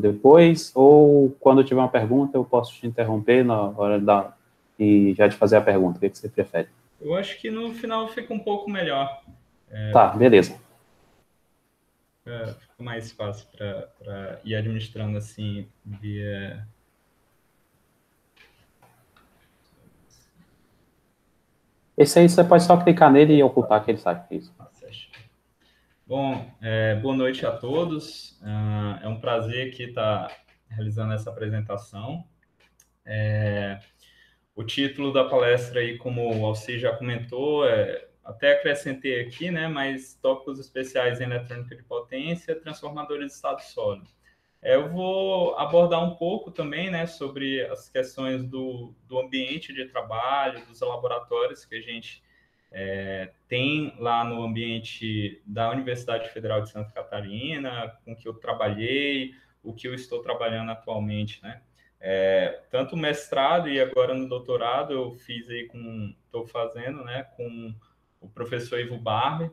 depois, ou quando eu tiver uma pergunta, eu posso te interromper na hora e já te fazer a pergunta. O que você prefere? Eu acho que no final fica um pouco melhor. Tá, beleza. Fica mais fácil para ir administrando assim via. Esse aí você pode só clicar nele e ocultar aquele site. Isso. Bom, boa noite a todos. É um prazer aqui estar realizando essa apresentação. O título da palestra aí, como o Alci já comentou, até acrescentei aqui, né, mas tópicos especiais em eletrônica de potência, transformadores de estado sólido. Eu vou abordar um pouco também, né, sobre as questões do ambiente de trabalho, dos laboratórios que a gente tem lá no ambiente da Universidade Federal de Santa Catarina, com que eu trabalhei, o que eu estou trabalhando atualmente, né? Tanto o mestrado e agora no doutorado eu fiz aí estou fazendo, né, com o professor Ivo Barber,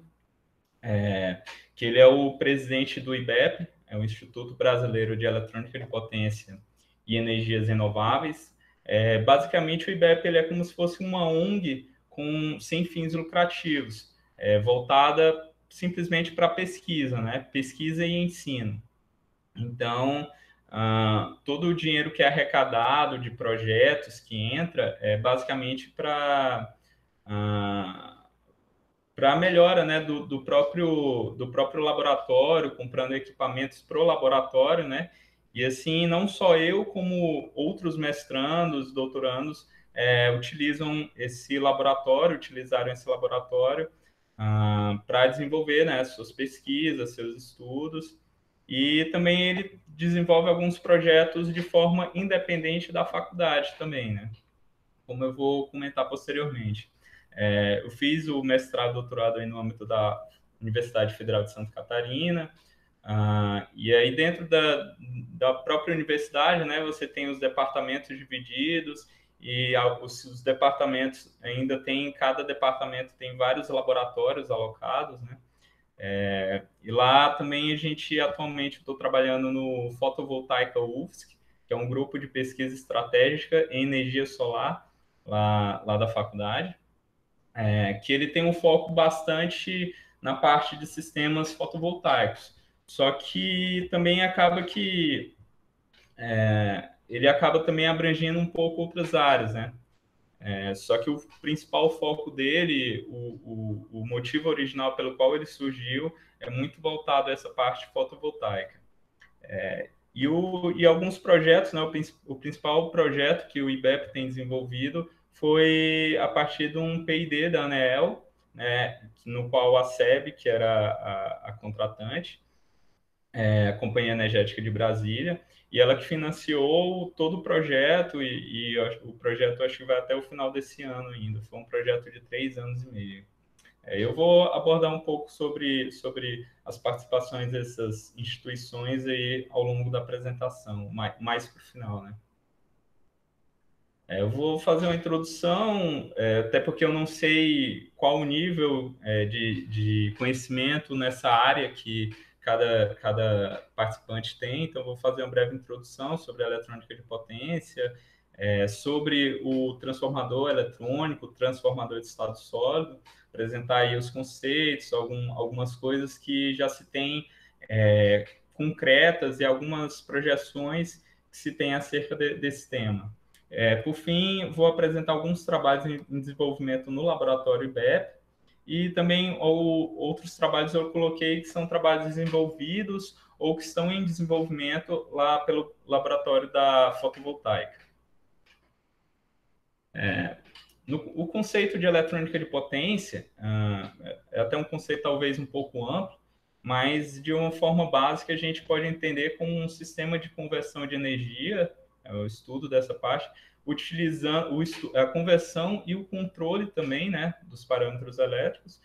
que ele é o presidente do IBEP, é o Instituto Brasileiro de Eletrônica de Potência e Energias Renováveis. Basicamente, o IBEP ele é como se fosse uma ONG sem fins lucrativos, voltada simplesmente para pesquisa, né? Pesquisa e ensino. Então, todo o dinheiro que é arrecadado de projetos que entra é basicamente para a melhora, né, do próprio laboratório, comprando equipamentos para o laboratório, né? E assim, não só eu, como outros mestrandos, doutorandos, utilizaram esse laboratório para desenvolver, né, suas pesquisas, seus estudos, e também ele desenvolve alguns projetos de forma independente da faculdade também, né? Como eu vou comentar posteriormente. Eu fiz o mestrado e doutorado aí no âmbito da Universidade Federal de Santa Catarina, e aí dentro da própria universidade, né, você tem os departamentos divididos, e os departamentos ainda tem, cada departamento tem vários laboratórios alocados, né? E lá também atualmente estou trabalhando no Fotovoltaica UFSC, que é um grupo de pesquisa estratégica em energia solar, lá da faculdade, que ele tem um foco bastante na parte de sistemas fotovoltaicos. Só que também ele acaba também abrangendo um pouco outras áreas, né? Só que o principal foco dele, o motivo original pelo qual ele surgiu, é muito voltado a essa parte fotovoltaica. E alguns projetos, né, o principal projeto que o IBEP tem desenvolvido foi a partir de um P&D da ANEEL, né, no qual a SEB, que era a contratante, a Companhia Energética de Brasília, e ela que financiou todo o projeto, e o projeto acho que vai até o final desse ano ainda. Foi um projeto de 3 anos e meio. Eu vou abordar um pouco sobre as participações dessas instituições aí ao longo da apresentação, mais para o final, né? Eu vou fazer uma introdução, até porque eu não sei qual o nível de conhecimento nessa área que cada participante tem, então vou fazer uma breve introdução sobre a eletrônica de potência, sobre o transformador eletrônico, o transformador de estado sólido, apresentar aí os conceitos, algumas coisas que já se tem concretas e algumas projeções que se tem acerca desse tema. Por fim, vou apresentar alguns trabalhos em desenvolvimento no laboratório IBEP e também outros trabalhos eu coloquei que são trabalhos desenvolvidos ou que estão em desenvolvimento lá pelo laboratório da fotovoltaica. O conceito de eletrônica de potência é até um conceito talvez um pouco amplo, mas de uma forma básica a gente pode entender como um sistema de conversão de energia, o estudo dessa parte, utilizando a conversão e o controle também, né, dos parâmetros elétricos,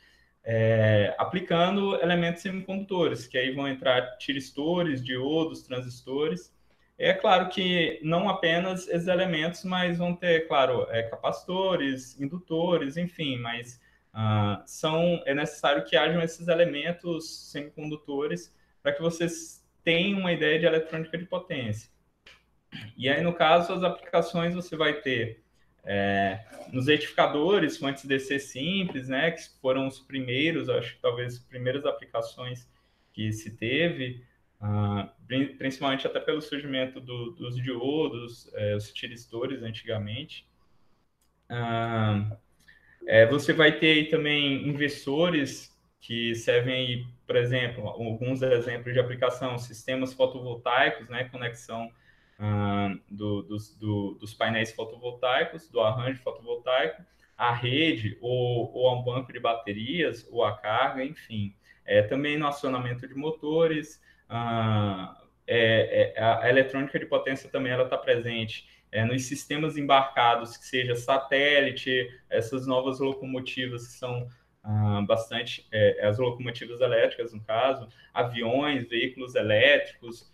aplicando elementos semicondutores, que aí vão entrar tiristores, diodos, transistores. É claro que não apenas esses elementos, mas vão ter, claro, capacitores, indutores, enfim, mas é necessário que hajam esses elementos semicondutores para que você tem uma ideia de eletrônica de potência. E aí, no caso, as aplicações você vai ter nos retificadores, fontes DC simples, né, que foram os primeiros, acho que talvez as primeiras aplicações que se teve, principalmente até pelo surgimento dos diodos, os tiristores antigamente. Você vai ter aí também inversores que servem aí, por exemplo, alguns exemplos de aplicação, sistemas fotovoltaicos, né, conexão dos painéis fotovoltaicos, do arranjo fotovoltaico, à rede, ou a um banco de baterias, ou a carga, enfim. Também no acionamento de motores, a eletrônica de potência também está presente nos sistemas embarcados, que seja satélite, essas novas locomotivas que são bastante, as locomotivas elétricas, no caso, aviões, veículos elétricos.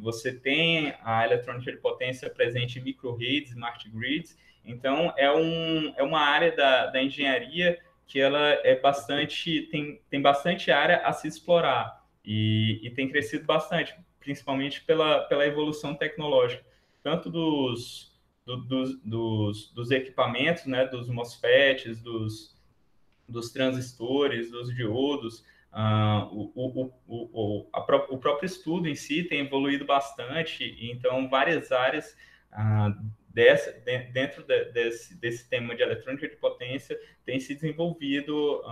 Você tem a eletrônica de potência presente em micro-redes, smart grids. Então, é uma área da engenharia que ela tem bastante área a se explorar e tem crescido bastante, principalmente pela evolução tecnológica, tanto dos equipamentos, né, dos MOSFETs, dos transistores, dos diodos. O próprio estudo em si tem evoluído bastante, então várias áreas dentro desse tema de eletrônica de potência tem se desenvolvido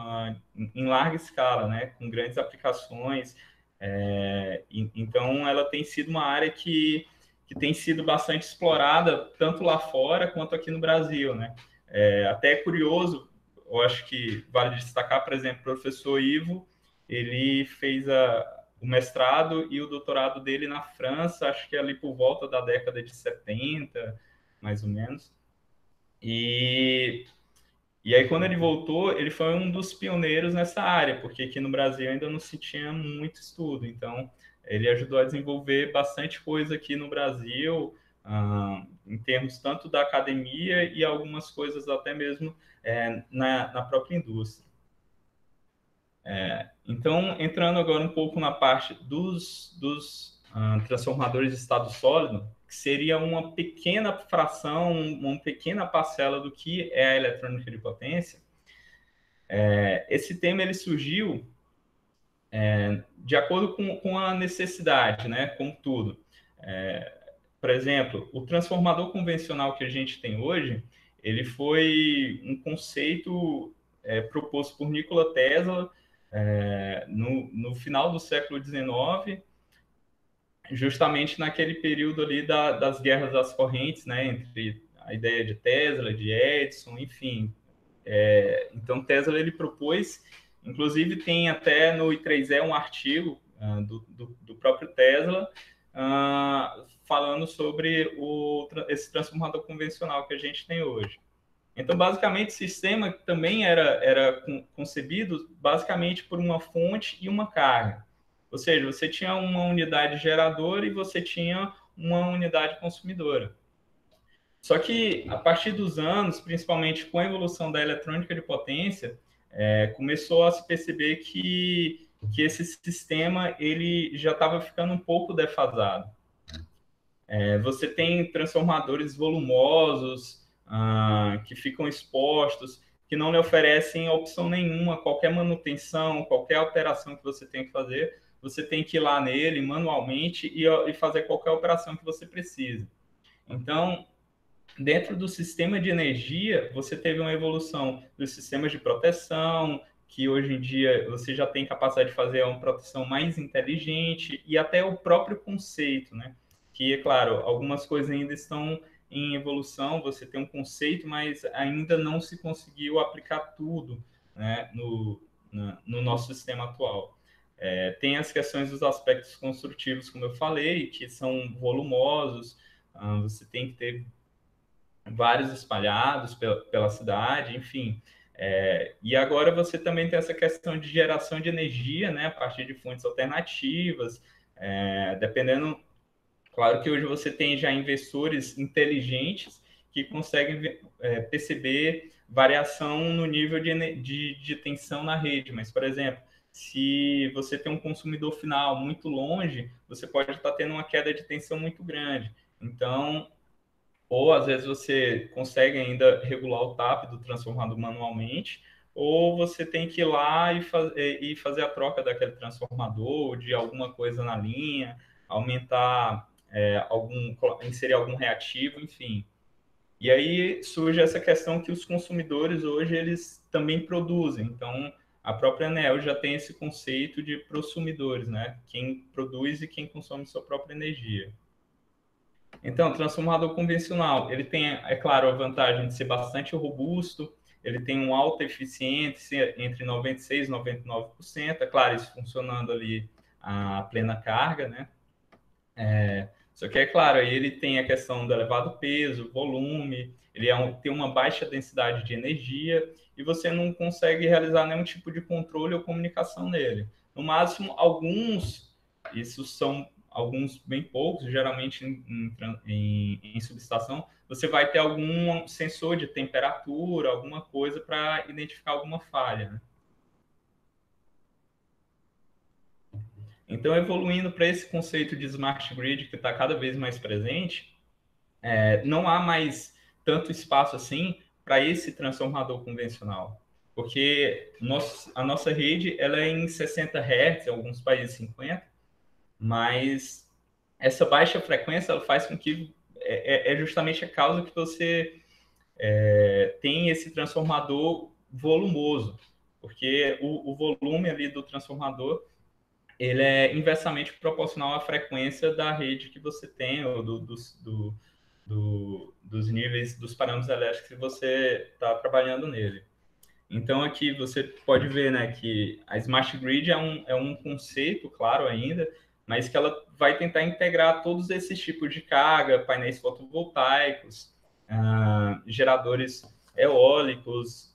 em larga escala, né, com grandes aplicações. Então, ela tem sido uma área que tem sido bastante explorada, tanto lá fora quanto aqui no Brasil, né? Até é curioso, eu acho que vale destacar, por exemplo, o professor Ivo, ele fez o mestrado e o doutorado dele na França, acho que ali por volta da década de 70, mais ou menos. E aí, quando ele voltou, ele foi um dos pioneiros nessa área, porque aqui no Brasil ainda não se tinha muito estudo. Então, ele ajudou a desenvolver bastante coisa aqui no Brasil, em termos tanto da academia e algumas coisas até mesmo na própria indústria. Então, entrando agora um pouco na parte dos transformadores de estado sólido, que seria uma pequena fração, uma pequena parcela do que é a eletrônica de potência. Esse tema ele surgiu de acordo com a necessidade, né? Como tudo. Por exemplo, o transformador convencional que a gente tem hoje, ele foi um conceito proposto por Nikola Tesla no final do século XIX, justamente naquele período ali das guerras das correntes, né? Entre a ideia de Tesla, de Edison, enfim. Então, Tesla ele propôs, inclusive tem até no I3E um artigo do próprio Tesla falando sobre esse transformador convencional que a gente tem hoje. Então, basicamente, o sistema também era concebido basicamente por uma fonte e uma carga. Ou seja, você tinha uma unidade geradora e você tinha uma unidade consumidora. Só que, a partir dos anos, principalmente com a evolução da eletrônica de potência, começou a se perceber que esse sistema ele já estava ficando um pouco defasado. Você tem transformadores volumosos que ficam expostos, que não lhe oferecem opção nenhuma, qualquer manutenção, qualquer alteração que você tem que fazer, você tem que ir lá nele manualmente e fazer qualquer operação que você precise. Então, dentro do sistema de energia, você teve uma evolução dos sistemas de proteção, que hoje em dia você já tem capacidade de fazer uma proteção mais inteligente, e até o próprio conceito, né? Que, é claro, algumas coisas ainda estão em evolução, você tem um conceito, mas ainda não se conseguiu aplicar tudo, né, no nosso sistema atual. Tem as questões dos aspectos construtivos, como eu falei, que são volumosos, você tem que ter vários espalhados pela cidade, enfim. E agora você também tem essa questão de geração de energia, né, a partir de fontes alternativas, dependendo. Claro que hoje você tem já investidores inteligentes que conseguem perceber variação no nível de tensão na rede, mas, por exemplo, se você tem um consumidor final muito longe, você pode estar tendo uma queda de tensão muito grande. Então, ou às vezes você consegue ainda regular o tap do transformador manualmente, ou você tem que ir lá e fazer a troca daquele transformador, de alguma coisa na linha, aumentar inserir algum reativo, enfim. E aí surge essa questão que os consumidores hoje eles também produzem. Então, a própria Enel já tem esse conceito de prosumidores, né? Quem produz e quem consome sua própria energia. Então, o transformador convencional, ele tem, é claro, a vantagem de ser bastante robusto, ele tem uma alta eficiência entre 96% e 99%, é claro, isso funcionando ali a plena carga, né? Só que, é claro, aí ele tem a questão do elevado peso, volume, ele tem uma baixa densidade de energia e você não consegue realizar nenhum tipo de controle ou comunicação nele. No máximo, isso são alguns bem poucos, geralmente em subestação, você vai ter algum sensor de temperatura, alguma coisa para identificar alguma falha, né? Então, evoluindo para esse conceito de smart grid que está cada vez mais presente, não há mais tanto espaço assim para esse transformador convencional, porque a nossa rede ela é em 60 Hz, em alguns países 50, mas essa baixa frequência ela faz com que é justamente a causa que você tem esse transformador volumoso, porque o volume ali do transformador ele é inversamente proporcional à frequência da rede que você tem, ou dos níveis, dos parâmetros elétricos que você está trabalhando nele. Então, aqui você pode ver, né, que a Smart Grid é um conceito, claro, ainda, mas que ela vai tentar integrar todos esses tipos de carga, painéis fotovoltaicos, geradores eólicos,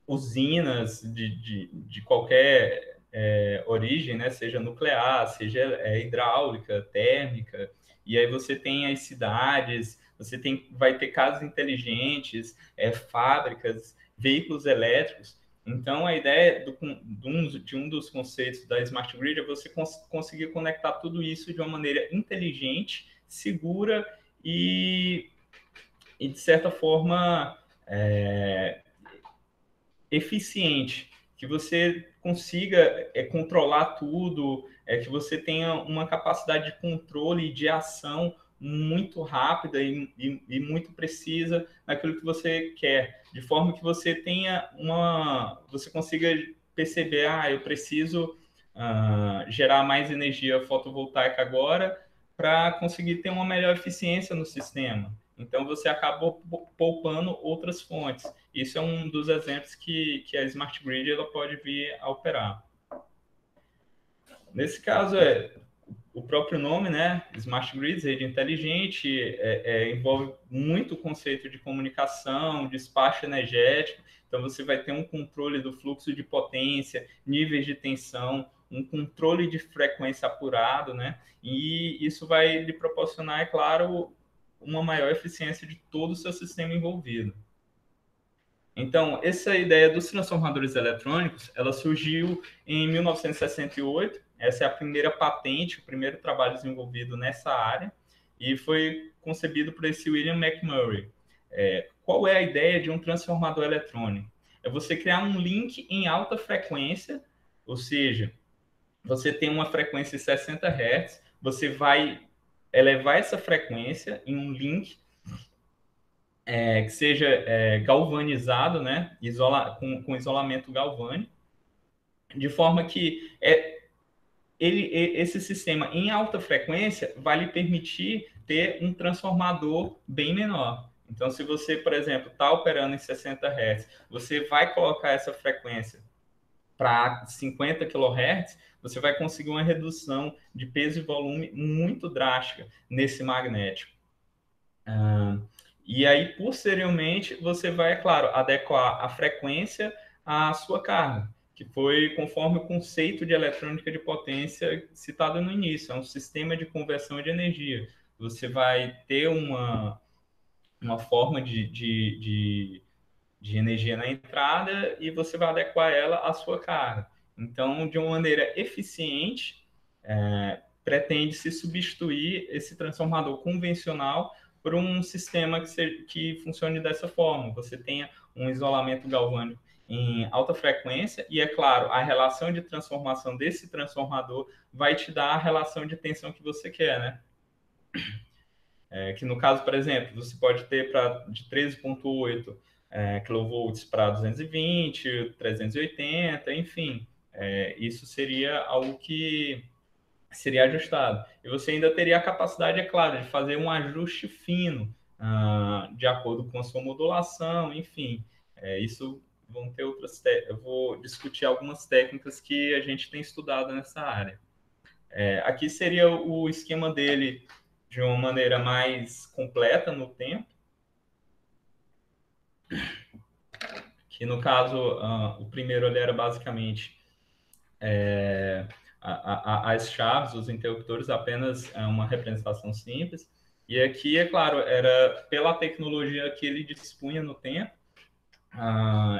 usinas de qualquer origem, né? Seja nuclear, seja hidráulica, térmica, e aí você tem as cidades, vai ter casas inteligentes, fábricas, veículos elétricos. Então, a ideia de um dos conceitos da Smart Grid é você conseguir conectar tudo isso de uma maneira inteligente, segura e de certa forma, eficiente, que você consiga controlar tudo, que você tenha uma capacidade de controle e de ação muito rápida e muito precisa naquilo que você quer, de forma que você tenha você consiga perceber, eu preciso gerar mais energia fotovoltaica agora para conseguir ter uma melhor eficiência no sistema. Então você acaba poupando outras fontes. Isso é um dos exemplos que a Smart Grid ela pode vir a operar. Nesse caso, o próprio nome, né? Smart Grid, rede inteligente, envolve muito o conceito de comunicação, despacho energético. Então, você vai ter um controle do fluxo de potência, níveis de tensão, um controle de frequência apurado, né? E isso vai lhe proporcionar, é claro, uma maior eficiência de todo o seu sistema envolvido. Então, essa ideia dos transformadores eletrônicos, ela surgiu em 1968. Essa é a primeira patente, o primeiro trabalho desenvolvido nessa área, e foi concebido por esse William McMurray. Qual é a ideia de um transformador eletrônico? É você criar um link em alta frequência, ou seja, você tem uma frequência de 60 Hz, você vai elevar essa frequência em um link que seja galvanizado, né, com isolamento galvânico, de forma que esse sistema em alta frequência vai lhe permitir ter um transformador bem menor. Então, se você, por exemplo, está operando em 60 Hz, você vai colocar essa frequência para 50 kHz, você vai conseguir uma redução de peso e volume muito drástica nesse magnético. E aí, posteriormente, você vai, é claro, adequar a frequência à sua carga, que foi conforme o conceito de eletrônica de potência citado no início, é um sistema de conversão de energia. Você vai ter uma forma de energia na entrada e você vai adequar ela à sua carga. Então, de uma maneira eficiente, pretende-se substituir esse transformador convencional por um sistema que funcione dessa forma. Você tenha um isolamento galvânico em alta frequência e, é claro, a relação de transformação desse transformador vai te dar a relação de tensão que você quer, né? Que no caso, por exemplo, você pode ter de 13,8 kV para 220, 380, enfim. Isso seria algo que seria ajustado. E você ainda teria a capacidade, é claro, de fazer um ajuste fino, de acordo com a sua modulação, enfim. Isso vão ter eu vou discutir algumas técnicas que a gente tem estudado nessa área. Aqui seria o esquema dele de uma maneira mais completa no tempo, que no caso, o primeiro ele era basicamente as chaves, os interruptores, apenas uma representação simples. E aqui, é claro, era pela tecnologia que ele dispunha no tempo,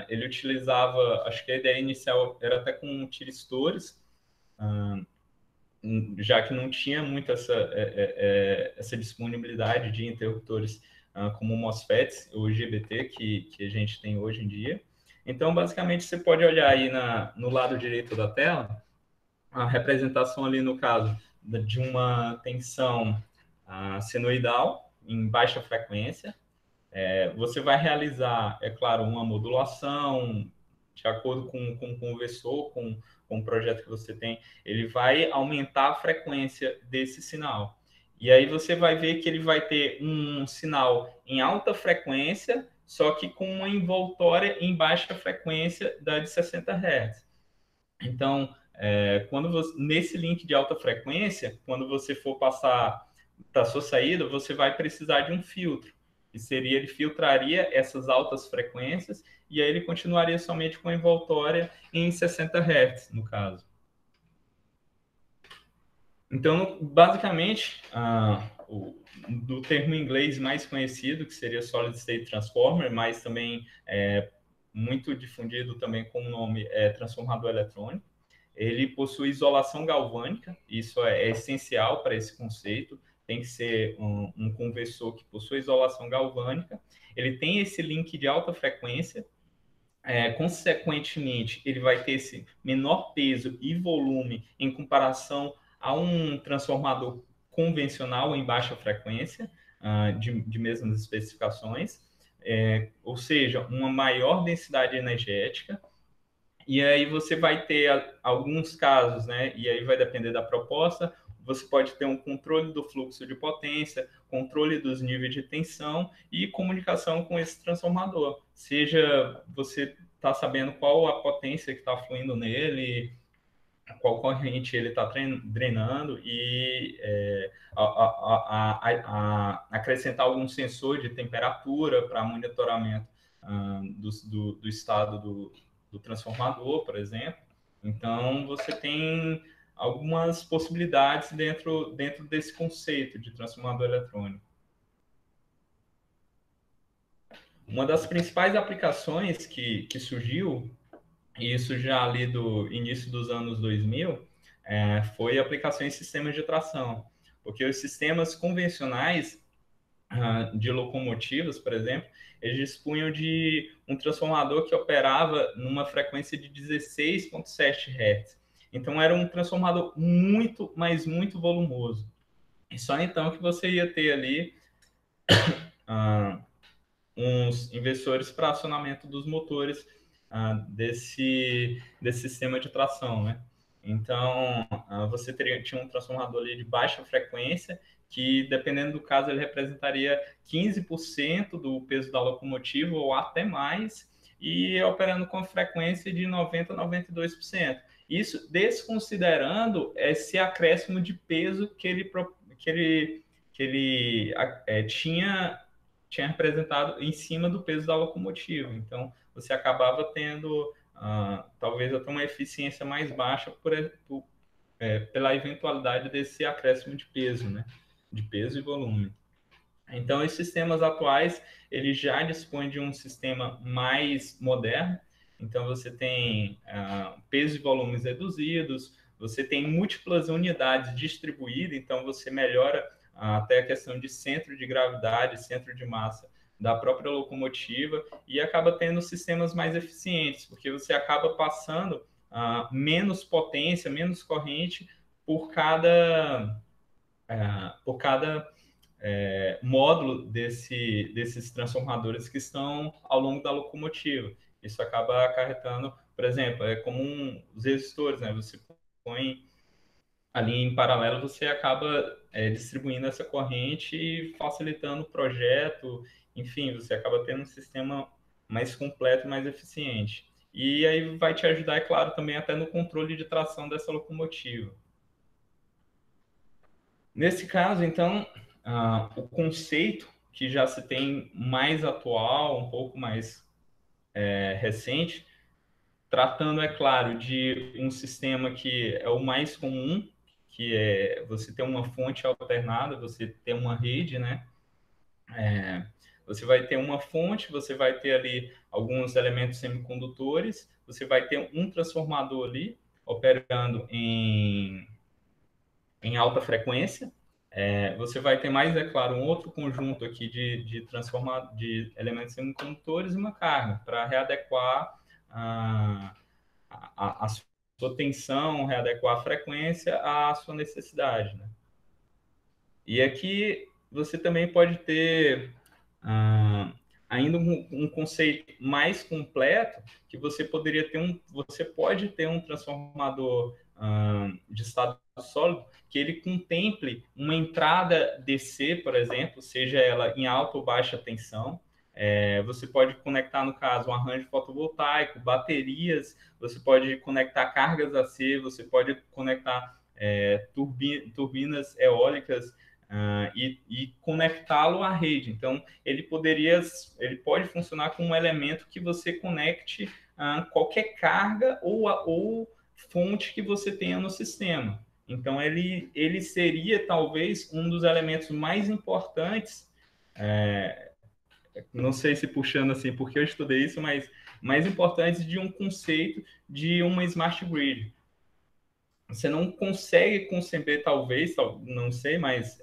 ele utilizava, acho que a ideia inicial era até com tiristores, já que não tinha muito essa disponibilidade de interruptores como MOSFETs ou IGBT que a gente tem hoje em dia. Então, basicamente, você pode olhar aí no lado direito da tela, a representação ali, no caso, de uma tensão senoidal em baixa frequência. Você vai realizar, é claro, uma modulação de acordo com o conversor, com o projeto que você tem. Ele vai aumentar a frequência desse sinal. E aí você vai ver que ele vai ter um sinal em alta frequência, só que com uma envoltória em baixa frequência da de 60 Hz. Então, nesse link de alta frequência, quando você for passar para a sua saída, você vai precisar de um filtro, que seria, ele filtraria essas altas frequências e aí ele continuaria somente com a envoltória em 60 Hz, no caso. Então, basicamente, do termo em inglês mais conhecido, que seria Solid State Transformer, mas também muito difundido também com o nome transformador eletrônico. Ele possui isolação galvânica, isso é essencial para esse conceito, tem que ser um conversor que possui isolação galvânica. Ele tem esse link de alta frequência, consequentemente, ele vai ter esse menor peso e volume em comparação a um transformador convencional em baixa frequência, de mesmas especificações, ou seja, uma maior densidade energética. E aí você vai ter alguns casos, né? E aí vai depender da proposta. Você pode ter um controle do fluxo de potência, controle dos níveis de tensão e comunicação com esse transformador. Seja você está sabendo qual a potência que está fluindo nele, qual corrente ele está drenando e acrescentar algum sensor de temperatura para monitoramento do estado do transformador, por exemplo. Então, você tem algumas possibilidades dentro desse conceito de transformador eletrônico. Uma das principais aplicações que surgiu, e isso já ali do início dos anos 2000, foi a aplicação em sistemas de tração. Porque os sistemas convencionais de locomotivas, por exemplo, eles dispunham de um transformador que operava numa frequência de 16,7 Hz. Então, era um transformador muito, mas muito volumoso. E só então que você ia ter ali uns inversores para acionamento dos motores desse sistema de tração, né? Então, você tinha um transformador ali de baixa frequência, que, dependendo do caso, ele representaria 15% do peso da locomotiva ou até mais, e operando com frequência de 90% a 92%. Isso desconsiderando esse acréscimo de peso que ele tinha representado em cima do peso da locomotiva. Então, você acabava tendo talvez até uma eficiência mais baixa pela eventualidade desse acréscimo de peso, né? De peso e volume. Então, os sistemas atuais, eles já dispõem de um sistema mais moderno, então você tem peso e volumes reduzidos, você tem múltiplas unidades distribuídas, então você melhora até a questão de centro de gravidade, centro de massa da própria locomotiva e acaba tendo sistemas mais eficientes, porque você acaba passando menos potência, menos corrente por cada módulo desses transformadores que estão ao longo da locomotiva. Isso acaba acarretando, por exemplo, é comum os resistores, né? Você põe ali em paralelo, você acaba distribuindo essa corrente e facilitando o projeto. Enfim, você acaba tendo um sistema mais completo e mais eficiente. E aí vai te ajudar, é claro, também até no controle de tração dessa locomotiva. Nesse caso, então, o conceito que já se tem mais atual, um pouco mais recente, tratando, é claro, de um sistema que é o mais comum, que é você ter uma fonte alternada, você ter uma rede, né? Você vai ter uma fonte, você vai ter ali alguns elementos semicondutores, você vai ter um transformador ali operando em alta frequência. Você vai ter mais, é claro, um outro conjunto aqui de elementos semicondutores e uma carga para readequar a sua tensão, readequar a frequência à sua necessidade, né? E aqui você também pode ter ah, ainda um conceito mais completo que você pode ter um transformador de estado sólido que ele contemple uma entrada DC, por exemplo, seja ela em alta ou baixa tensão. Você pode conectar, no caso, um arranjo fotovoltaico, baterias, você pode conectar cargas AC, você pode conectar turbinas eólicas e conectá-lo à rede. Então, ele pode funcionar como um elemento que você conecte qualquer carga ou fonte que você tenha no sistema. Então, ele seria talvez um dos elementos mais importantes, não sei se puxando assim, porque eu estudei isso, mas mais importantes de um conceito de uma smart grid. Você não consegue conceber, talvez, não sei, mas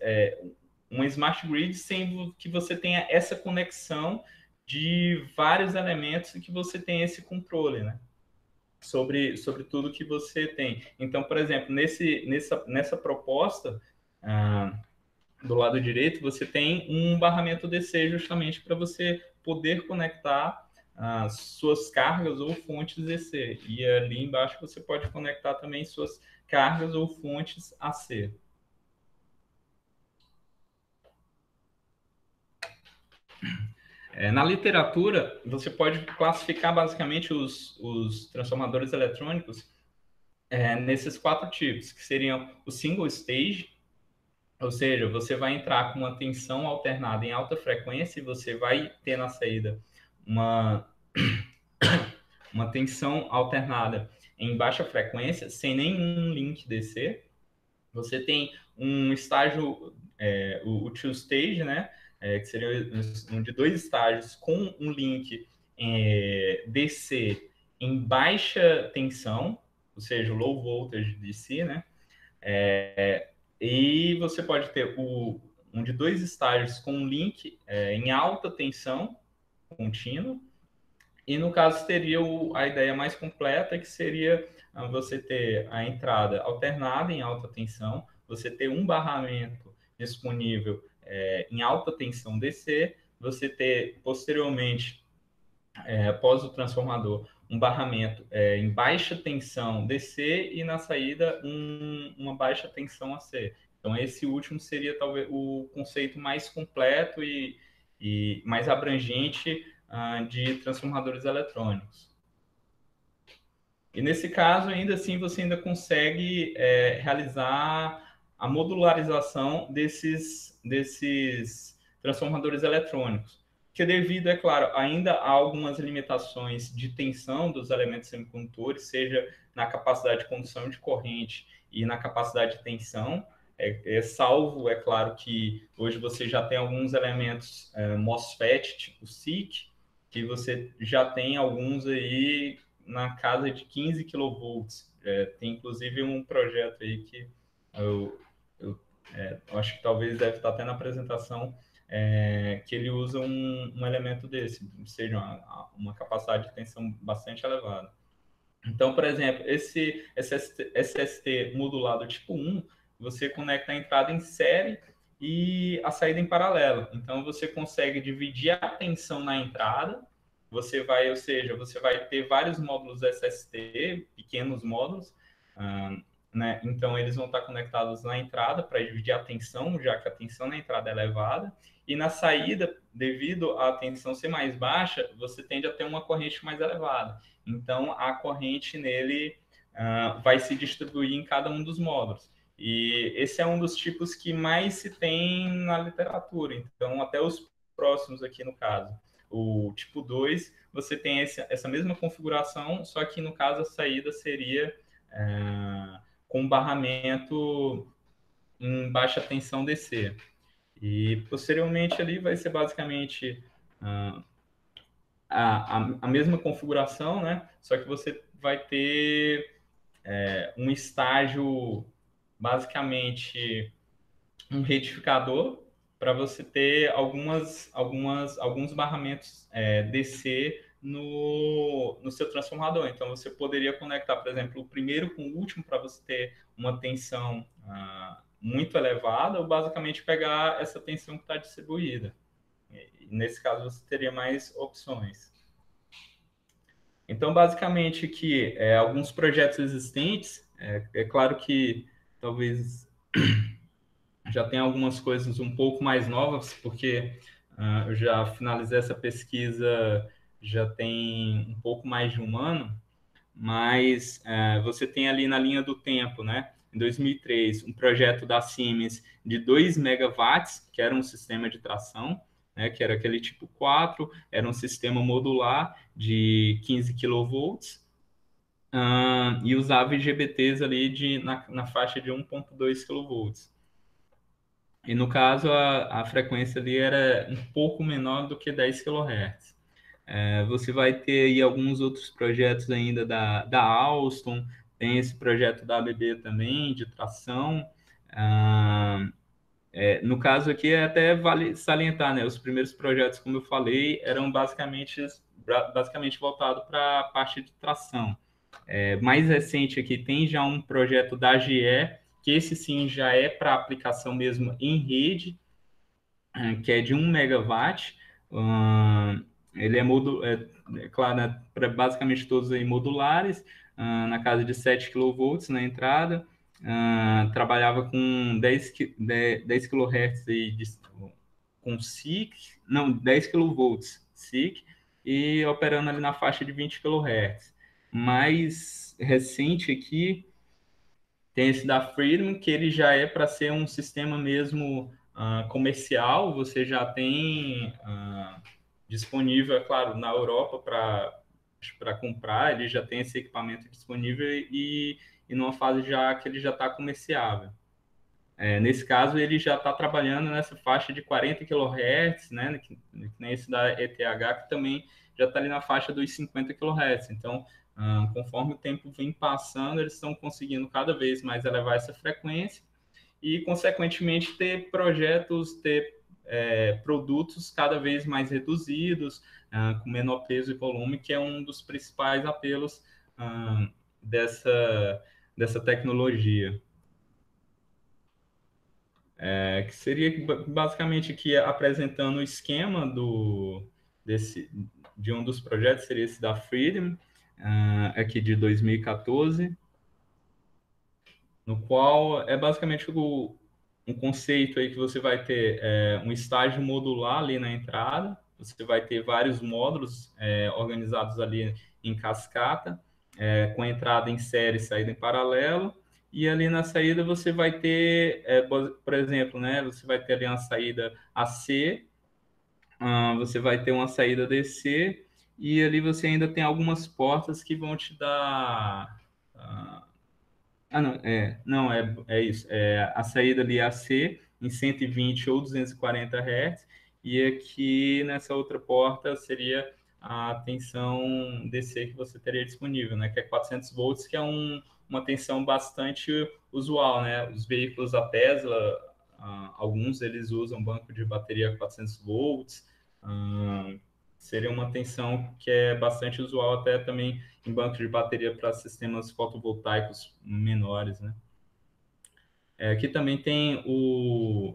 uma smart grid sem que você tenha essa conexão de vários elementos e que você tenha esse controle, né? Sobre tudo que você tem. Então, por exemplo, nessa proposta, do lado direito, você tem um barramento DC justamente para você poder conectar as suas cargas ou fontes DC. E ali embaixo você pode conectar também suas cargas ou fontes AC. Na literatura, você pode classificar basicamente os transformadores eletrônicos nesses 4 tipos, que seriam o single stage, ou seja, você vai entrar com uma tensão alternada em alta frequência e você vai ter na saída uma, uma tensão alternada em baixa frequência, sem nenhum link DC. Você tem um estágio, o two stage, né? Que seria um de 2 estágios com um link DC em baixa tensão, ou seja, low voltage DC, né? E você pode ter um de 2 estágios com um link em alta tensão contínua. E no caso teria a ideia mais completa, que seria você ter a entrada alternada em alta tensão, você ter um barramento disponível em alta tensão DC, você ter posteriormente, após o transformador, um barramento em baixa tensão DC e na saída uma baixa tensão AC. Então esse último seria talvez o conceito mais completo e mais abrangente de transformadores eletrônicos. E nesse caso, ainda assim, você ainda consegue realizar a modularização desses transformadores eletrônicos, que devido, é claro, ainda a algumas limitações de tensão dos elementos semicondutores, seja na capacidade de condução de corrente e na capacidade de tensão, salvo, é claro, que hoje você já tem alguns elementos MOSFET, tipo SiC, que você já tem alguns aí na casa de 15 kV. Tem inclusive um projeto aí que eu acho que talvez deve estar até na apresentação, que ele usa um elemento desse, ou seja, uma capacidade de tensão bastante elevada. Então, por exemplo, esse SST modulado tipo 1, você conecta a entrada em série e a saída em paralelo. Então, você consegue dividir a tensão na entrada, ou seja, você vai ter vários módulos SST, pequenos módulos, né? Então, eles vão estar conectados na entrada para dividir a tensão, já que a tensão na entrada é elevada, e na saída, devido à tensão ser mais baixa, você tende a ter uma corrente mais elevada. Então, a corrente nele vai se distribuir em cada um dos módulos. E esse é um dos tipos que mais se tem na literatura. Então, até os próximos aqui no caso. O tipo 2, você tem essa mesma configuração, só que no caso a saída seria com barramento em baixa tensão DC. E posteriormente ali vai ser basicamente a mesma configuração, né? Só que você vai ter um estágio, basicamente um retificador, para você ter alguns barramentos DC no seu transformador. Então, você poderia conectar, por exemplo, o primeiro com o último para você ter uma tensão muito elevada, ou basicamente pegar essa tensão que está distribuída. E, nesse caso, você teria mais opções. Então, basicamente, aqui, alguns projetos existentes, claro que talvez já tem algumas coisas um pouco mais novas, porque eu já finalizei essa pesquisa já tem um pouco mais de um ano, mas você tem ali na linha do tempo, né? Em 2003, um projeto da Siemens de 2 megawatts, que era um sistema de tração, né, que era aquele tipo 4, era um sistema modular de 15 kV, e usava IGBTs ali na faixa de 1.2 kV. E no caso, a frequência ali era um pouco menor do que 10 kHz. Você vai ter aí alguns outros projetos ainda da Alstom, tem esse projeto da ABB também, de tração. No caso aqui, até vale salientar, né? Os primeiros projetos, como eu falei, eram basicamente voltados para a parte de tração. Mais recente aqui, tem já um projeto da GE, que esse sim já é para aplicação mesmo em rede, que é de 1 megawatt. Ele claro, né, para basicamente todos aí modulares, na casa de 7 kV na entrada. Trabalhava com 10 kHz aí com SiC, não, 10 kV SiC, e operando ali na faixa de 20 kHz. Mais recente aqui, tem esse da Freedom, que ele já é para ser um sistema mesmo comercial, você já tem disponível, é claro, na Europa para comprar, ele já tem esse equipamento disponível e numa fase já que ele já está comerciável. Nesse caso, ele já está trabalhando nessa faixa de 40 kHz, né, que nem esse da ETH, que também já está ali na faixa dos 50 kHz. Então, conforme o tempo vem passando, eles estão conseguindo cada vez mais elevar essa frequência e, consequentemente, ter produtos cada vez mais reduzidos, com menor peso e volume, que é um dos principais apelos dessa tecnologia. Que seria basicamente aqui apresentando o esquema de um dos projetos, seria esse da Freedom, aqui de 2014, no qual é basicamente um conceito aí que você vai ter um estágio modular ali na entrada, você vai ter vários módulos organizados ali em cascata, com entrada em série e saída em paralelo, e ali na saída você vai ter, por exemplo, né, você vai ter ali uma saída AC, você vai ter uma saída DC, e ali você ainda tem algumas portas que vão te dar... não, é isso. A saída ali AC em 120 ou 240 Hz, e aqui nessa outra porta seria a tensão DC que você teria disponível, né? Que é 400 volts, que é uma tensão bastante usual, né? Os veículos da Tesla, alguns eles usam banco de bateria 400 volts, seria uma tensão que é bastante usual até também em banco de bateria para sistemas fotovoltaicos menores, né? Aqui também tem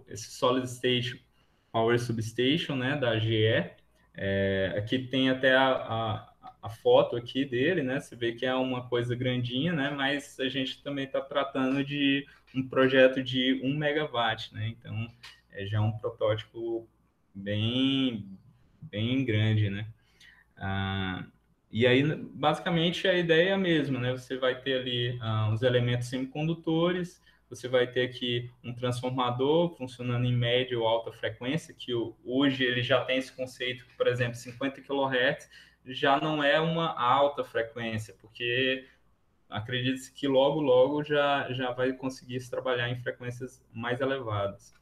esse Solid State Power Substation, né, da GE. Aqui tem até a foto aqui dele, né? Você vê que é uma coisa grandinha, né? Mas a gente também está tratando de um projeto de 1 megawatt, né? Então, já é um protótipo bem, bem grande, né? E aí, basicamente, a ideia é a mesma, né? Você vai ter ali os elementos semicondutores, você vai ter aqui um transformador funcionando em média ou alta frequência, que hoje ele já tem esse conceito que, por exemplo, 50 kHz já não é uma alta frequência, porque acredita-se que logo, logo já vai conseguir se trabalhar em frequências mais elevadas.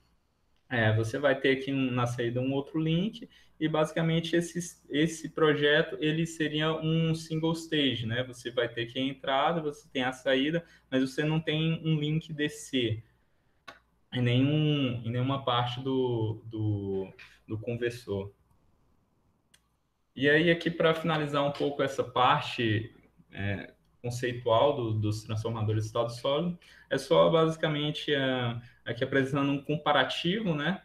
Você vai ter aqui na saída um outro link e basicamente esse projeto ele seria um single stage, né? Você vai ter aqui a entrada, você tem a saída, mas você não tem um link DC em nenhuma parte do conversor. E aí aqui para finalizar um pouco essa parte conceitual dos transformadores de estado sólido, é só basicamente aqui apresentando um comparativo, né?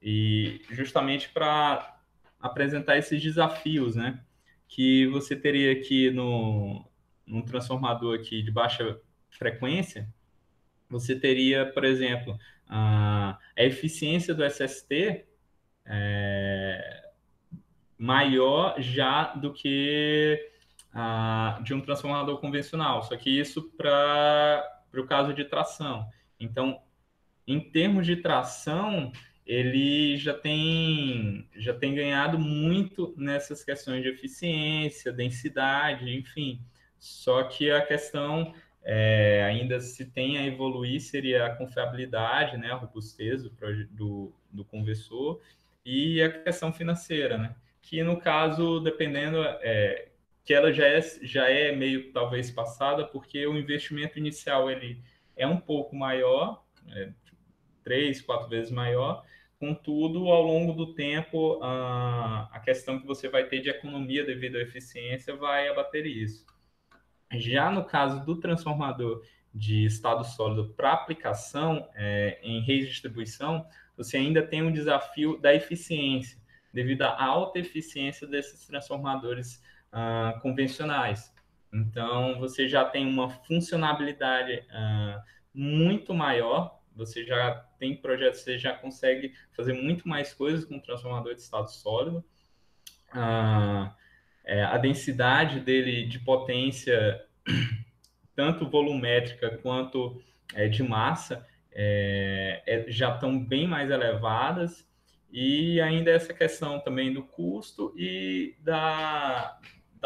E justamente para apresentar esses desafios, né? Que você teria aqui num transformador aqui de baixa frequência, você teria, por exemplo, a eficiência do SST maior já do que de um transformador convencional, só que isso para o caso de tração. Então, em termos de tração, ele já tem ganhado muito nessas questões de eficiência, densidade, enfim. Só que a questão ainda se tem a evoluir seria a confiabilidade, né, a robustez do conversor e a questão financeira, né? Que no caso, dependendo, que ela já é meio talvez passada, porque o investimento inicial ele é um pouco maior, 3, 4 vezes maior. Contudo, ao longo do tempo, a questão que você vai ter de economia devido à eficiência vai abater isso. Já no caso do transformador de estado sólido para aplicação em redes de distribuição, você ainda tem um desafio da eficiência, devido à alta eficiência desses transformadores convencionais. Então, você já tem uma funcionalidade muito maior, você já tem projetos, você já consegue fazer muito mais coisas com o transformador de estado sólido. A densidade dele de potência, tanto volumétrica quanto de massa, já estão bem mais elevadas. E ainda essa questão também do custo e da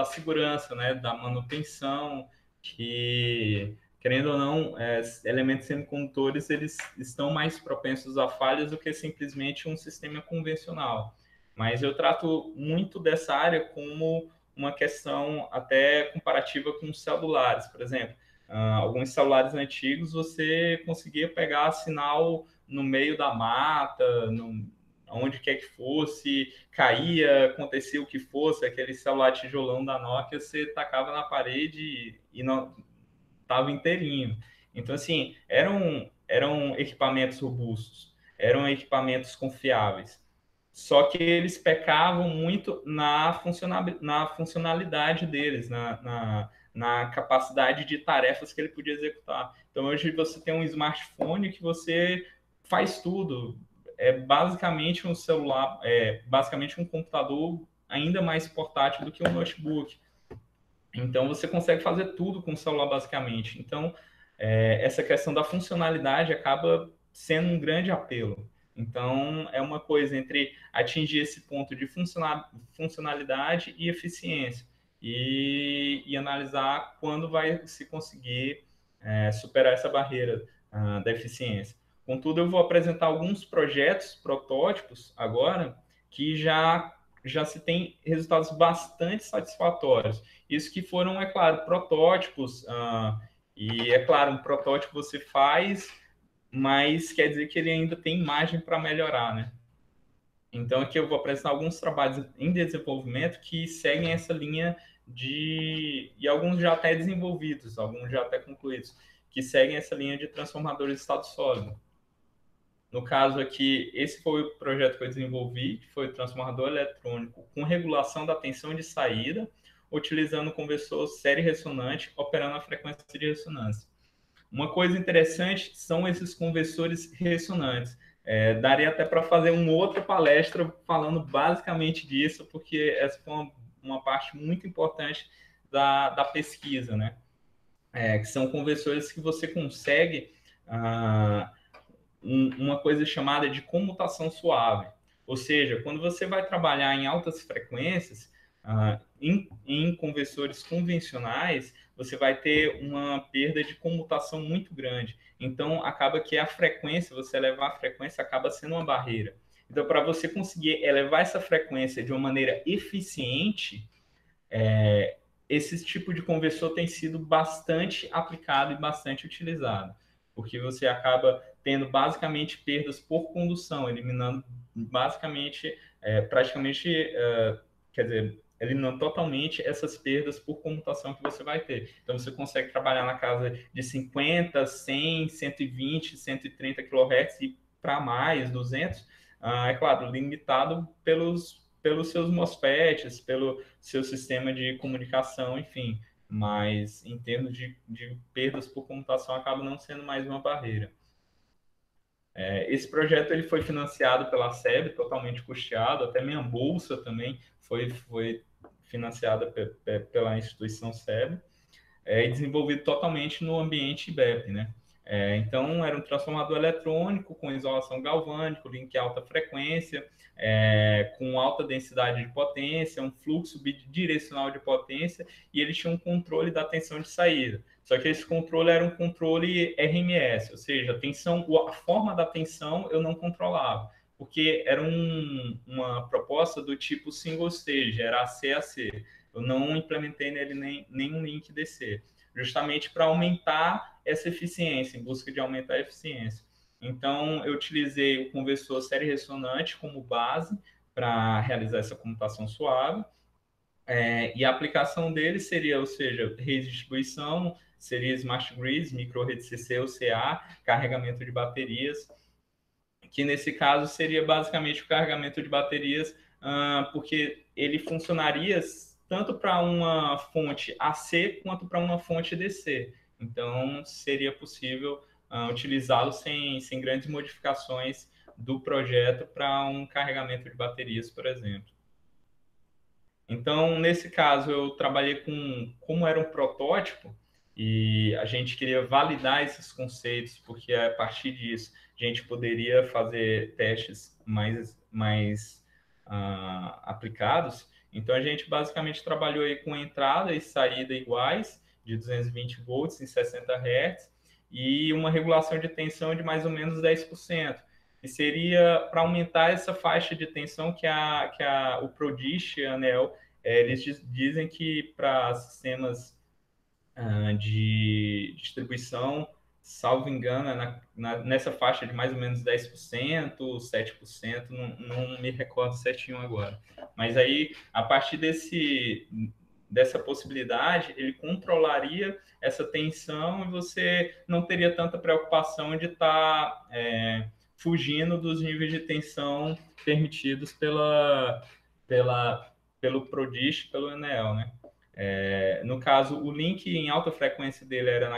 segurança, né, da manutenção, que, querendo ou não, elementos semicondutores eles estão mais propensos a falhas do que simplesmente um sistema convencional. Mas eu trato muito dessa área como uma questão até comparativa com celulares, por exemplo. Alguns celulares antigos você conseguia pegar sinal no meio da mata, onde quer que fosse, caía, acontecia o que fosse, aquele celular tijolão da Nokia, você tacava na parede e não estava inteirinho. Então, assim, eram equipamentos robustos, eram equipamentos confiáveis. Só que eles pecavam muito na funcionalidade deles, na capacidade de tarefas que ele podia executar. Então, hoje você tem um smartphone que você faz tudo. É basicamente um celular, basicamente um computador ainda mais portátil do que um notebook. Então, você consegue fazer tudo com o celular, basicamente. Então, essa questão da funcionalidade acaba sendo um grande apelo. Então, é uma coisa entre atingir esse ponto de funcionalidade e eficiência e analisar quando vai se conseguir superar essa barreira da eficiência. Contudo, eu vou apresentar alguns projetos, protótipos, agora, que já se tem resultados bastante satisfatórios. Isso que foram, é claro, protótipos, e é claro, um protótipo você faz, mas quer dizer que ele ainda tem margem para melhorar, né? Então, aqui eu vou apresentar alguns trabalhos em desenvolvimento que seguem essa linha e alguns já até desenvolvidos, alguns já até concluídos, que seguem essa linha de transformadores de estado sólido. No caso aqui, esse foi o projeto que eu desenvolvi, que foi o transformador eletrônico com regulação da tensão de saída, utilizando o conversor série ressonante, operando a frequência de ressonância. Uma coisa interessante são esses conversores ressonantes. Daria até para fazer uma outra palestra falando basicamente disso, porque essa foi uma parte muito importante da pesquisa, né? Que são conversores que você consegue uma coisa chamada de comutação suave. Ou seja, quando você vai trabalhar em altas frequências, em conversores convencionais, você vai ter uma perda de comutação muito grande. Então, acaba que a frequência, você elevar a frequência, acaba sendo uma barreira. Então, para você conseguir elevar essa frequência de uma maneira eficiente, esse tipo de conversor tem sido bastante aplicado e bastante utilizado, porque você acaba tendo basicamente perdas por condução, eliminando basicamente, quer dizer, eliminando totalmente essas perdas por comutação que você vai ter. Então, você consegue trabalhar na casa de 50, 100, 120, 130 kHz e para mais, 200, é claro, limitado pelos seus MOSFETs, pelo seu sistema de comunicação, enfim. Mas, em termos de perdas por computação, acaba não sendo mais uma barreira. Esse projeto ele foi financiado pela SEB, totalmente custeado, até minha bolsa também foi financiada pela instituição SEB, e desenvolvido totalmente no ambiente IBEP, né? Então, era um transformador eletrônico com isolação galvânica, link alta frequência, com alta densidade de potência, um fluxo bidirecional de potência, e ele tinha um controle da tensão de saída. Só que esse controle era um controle RMS, ou seja, a forma da tensão eu não controlava, porque era uma proposta do tipo single stage, era AC-AC. Eu não implementei nele nenhum link DC, justamente para aumentar essa eficiência, em busca de aumentar a eficiência. Então, eu utilizei o conversor série ressonante como base para realizar essa comutação suave, e a aplicação dele seria, ou seja, rede de distribuição, seria smart grids, micro-rede CC ou CA, carregamento de baterias, que nesse caso seria basicamente o carregamento de baterias, porque ele funcionaria tanto para uma fonte AC quanto para uma fonte DC. Então, seria possível utilizá-lo sem grandes modificações do projeto para um carregamento de baterias, por exemplo. Então, nesse caso, eu trabalhei como era um protótipo, e a gente queria validar esses conceitos, porque a partir disso a gente poderia fazer testes mais aplicados. Então, a gente basicamente trabalhou aí com entrada e saída iguais, de 220 volts em 60 Hz, e uma regulação de tensão de mais ou menos 10%. E seria para aumentar essa faixa de tensão que o ProDish e a ANEEL, eles dizem que para sistemas de distribuição, salvo engano, nessa faixa de mais ou menos 10%, 7%, não me recordo certinho agora. Mas aí, a partir dessa possibilidade, ele controlaria essa tensão e você não teria tanta preocupação de estar fugindo dos níveis de tensão permitidos pelo ProDish, pelo Enel, né? No caso, o link em alta frequência dele era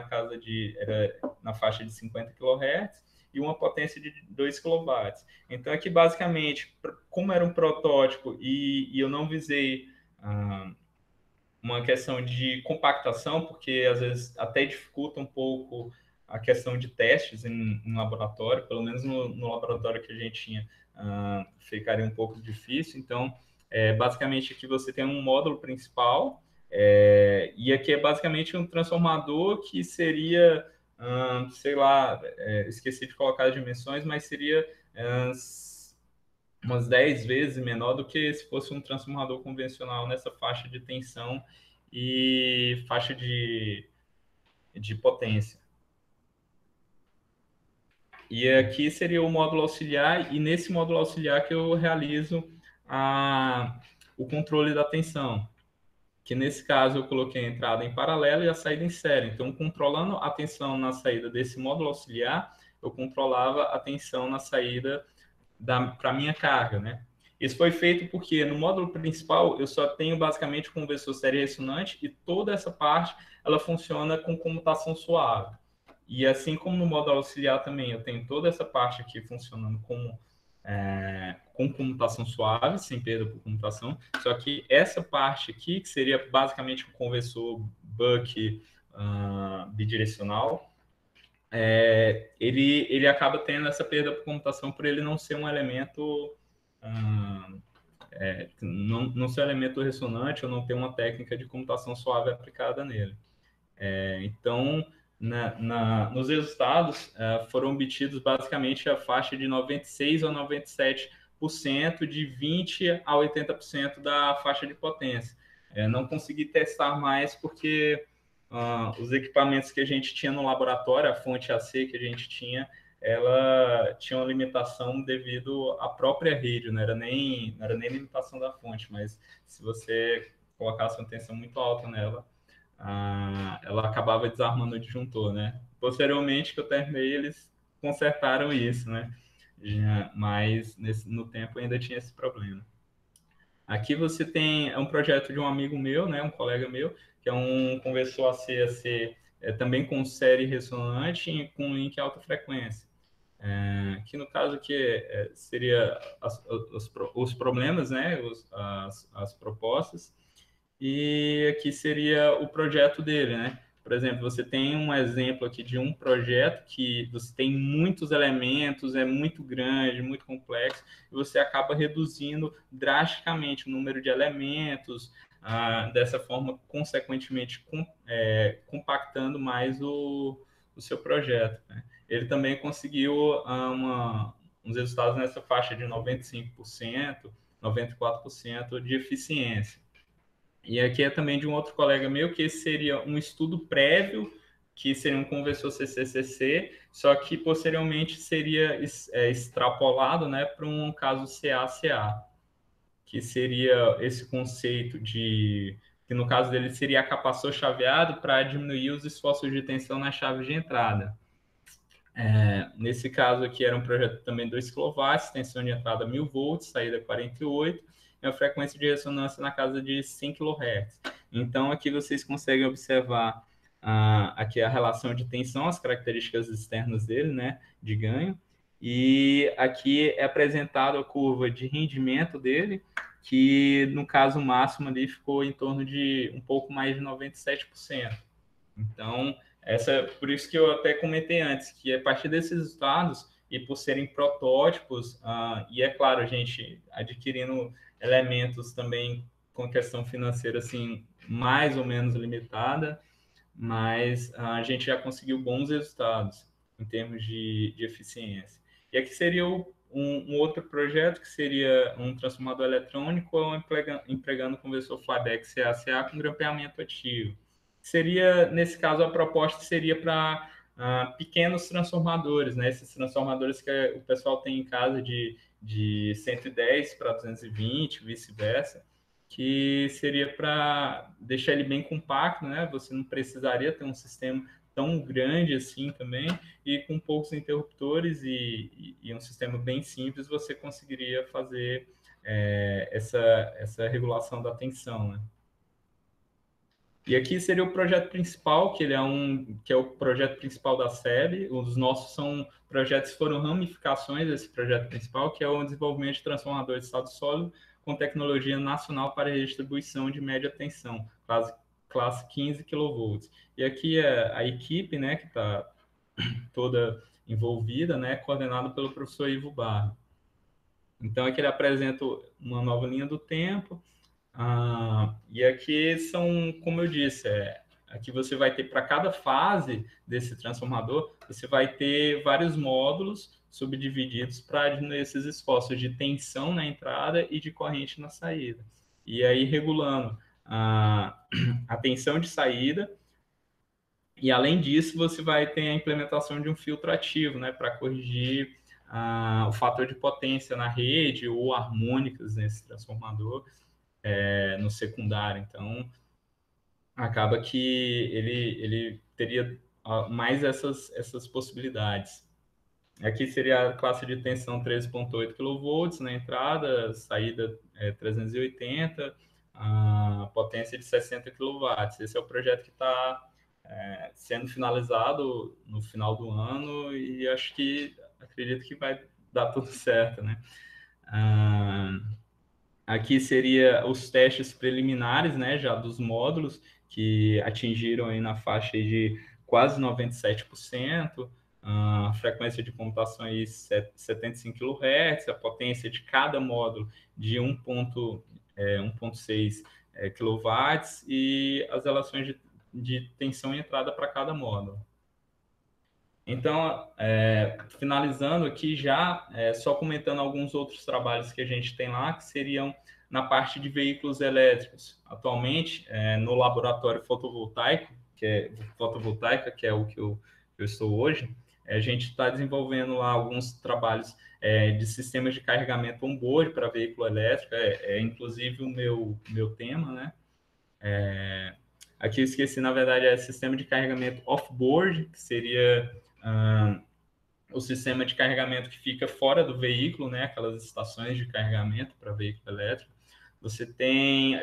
na faixa de 50 kHz e uma potência de 2 kW. Então, aqui, basicamente, como era um protótipo e eu não visei uma questão de compactação, porque às vezes até dificulta um pouco a questão de testes em laboratório, pelo menos no laboratório que a gente tinha, ficaria um pouco difícil. Então, basicamente, aqui você tem um módulo principal, e aqui é basicamente um transformador que seria, sei lá, esqueci de colocar as dimensões, mas seria umas 10 vezes menor do que se fosse um transformador convencional nessa faixa de tensão e faixa de potência. E aqui seria o módulo auxiliar, e nesse módulo auxiliar que eu realizo o controle da tensão, que nesse caso eu coloquei a entrada em paralelo e a saída em série. Então, controlando a tensão na saída desse módulo auxiliar, eu controlava a tensão na saída para a minha carga, né? Isso foi feito porque no módulo principal eu só tenho basicamente o conversor série ressonante e toda essa parte ela funciona com comutação suave. E assim como no módulo auxiliar também eu tenho toda essa parte aqui funcionando com comutação suave, sem perda por comutação, só que essa parte aqui, que seria basicamente um conversor buck bidirecional, ele acaba tendo essa perda por comutação por ele não ser um elemento não ser um elemento ressonante ou não ter uma técnica de comutação suave aplicada nele. Então, nos resultados, foram obtidos basicamente a faixa de 96% a 97% de 20% a 80% da faixa de potência. Não consegui testar mais porque os equipamentos que a gente tinha no laboratório, a fonte AC que a gente tinha, ela tinha uma limitação devido à própria rede, não era nem limitação da fonte, mas se você colocasse uma tensão muito alta nela, ela acabava desarmando o disjuntor, né? Posteriormente que eu terminei, eles consertaram isso, né? Mas no tempo ainda tinha esse problema. Aqui você tem um projeto de um amigo meu, né, um colega meu, que é um conversor AC-AC, também com série ressonante e com link alta frequência. Que no caso aqui seria os problemas, né, as propostas, e aqui seria o projeto dele, né? Por exemplo, você tem um exemplo aqui de um projeto que você tem muitos elementos, é muito grande, muito complexo, e você acaba reduzindo drasticamente o número de elementos, dessa forma, consequentemente, compactando mais o seu projeto, né? Ele também conseguiu uns resultados nessa faixa de 95%, 94% de eficiência. E aqui é também de um outro colega meu, que esse seria um estudo prévio, que seria um conversor CCCC, só que posteriormente seria extrapolado, né, para um caso CA-CA, que seria esse conceito que no caso dele seria capacitor chaveado para diminuir os esforços de tensão na chave de entrada. Nesse caso aqui era um projeto também 2 kW, tensão de entrada 1000 volts, saída 48, e a frequência de ressonância na casa de 100 kHz. Então aqui vocês conseguem observar aqui a relação de tensão, as características externas dele, né, de ganho, e aqui é apresentado a curva de rendimento dele, que no caso máximo ali ficou em torno de um pouco mais de 97%. Então, por isso que eu até comentei antes, que a partir desses resultados, e por serem protótipos, e é claro, a gente adquirindo elementos também com questão financeira, assim, mais ou menos limitada, mas a gente já conseguiu bons resultados em termos de eficiência. E aqui seria um outro projeto, que seria um transformador eletrônico empregando conversor Flabex CA-CA com grampeamento ativo. Seria, nesse caso, a proposta seria para pequenos transformadores, né? Esses transformadores que o pessoal tem em casa de 110 para 220, vice-versa, que seria para deixar ele bem compacto, né? Você não precisaria ter um sistema tão grande assim também, e com poucos interruptores e um sistema bem simples, você conseguiria fazer essa regulação da tensão, né? E aqui seria o projeto principal, que é o projeto principal da SEB. Os nossos projetos foram ramificações desse projeto principal, que é o desenvolvimento de transformador de estado sólido com tecnologia nacional para redistribuição de média tensão, classe 15 kV. E aqui é a equipe, né, que está toda envolvida, né, coordenada pelo professor Ivo Barro. Então, aqui ele apresenta uma nova linha do tempo. E aqui são, como eu disse, aqui você vai ter para cada fase desse transformador, você vai ter vários módulos subdivididos para diminuir esses esforços de tensão na entrada e de corrente na saída. E aí regulando a tensão de saída, e além disso você vai ter a implementação de um filtro ativo, né, para corrigir o fator de potência na rede ou harmônicas nesse transformador no secundário. Então, acaba que ele teria mais essas possibilidades. Aqui seria a classe de tensão 13,8 kV na entrada, saída 380, a potência de 60 kW. Esse é o projeto que está sendo finalizado no final do ano e acredito que vai dar tudo certo, né? Aqui seria os testes preliminares, né, já dos módulos, que atingiram aí na faixa aí de quase 97%, a frequência de computação aí 75 kHz, a potência de cada módulo de 1.6 kW e as relações de tensão e entrada para cada módulo. Então, finalizando aqui já, só comentando alguns outros trabalhos que a gente tem lá, que seriam na parte de veículos elétricos. Atualmente, no laboratório fotovoltaica, que é o que eu estou hoje, a gente está desenvolvendo lá alguns trabalhos de sistemas de carregamento on-board para veículo elétrico, inclusive o meu tema, né? Aqui eu esqueci, na verdade, é sistema de carregamento off-board, que seria o sistema de carregamento que fica fora do veículo, né? Aquelas estações de carregamento para veículo elétrico. Você tem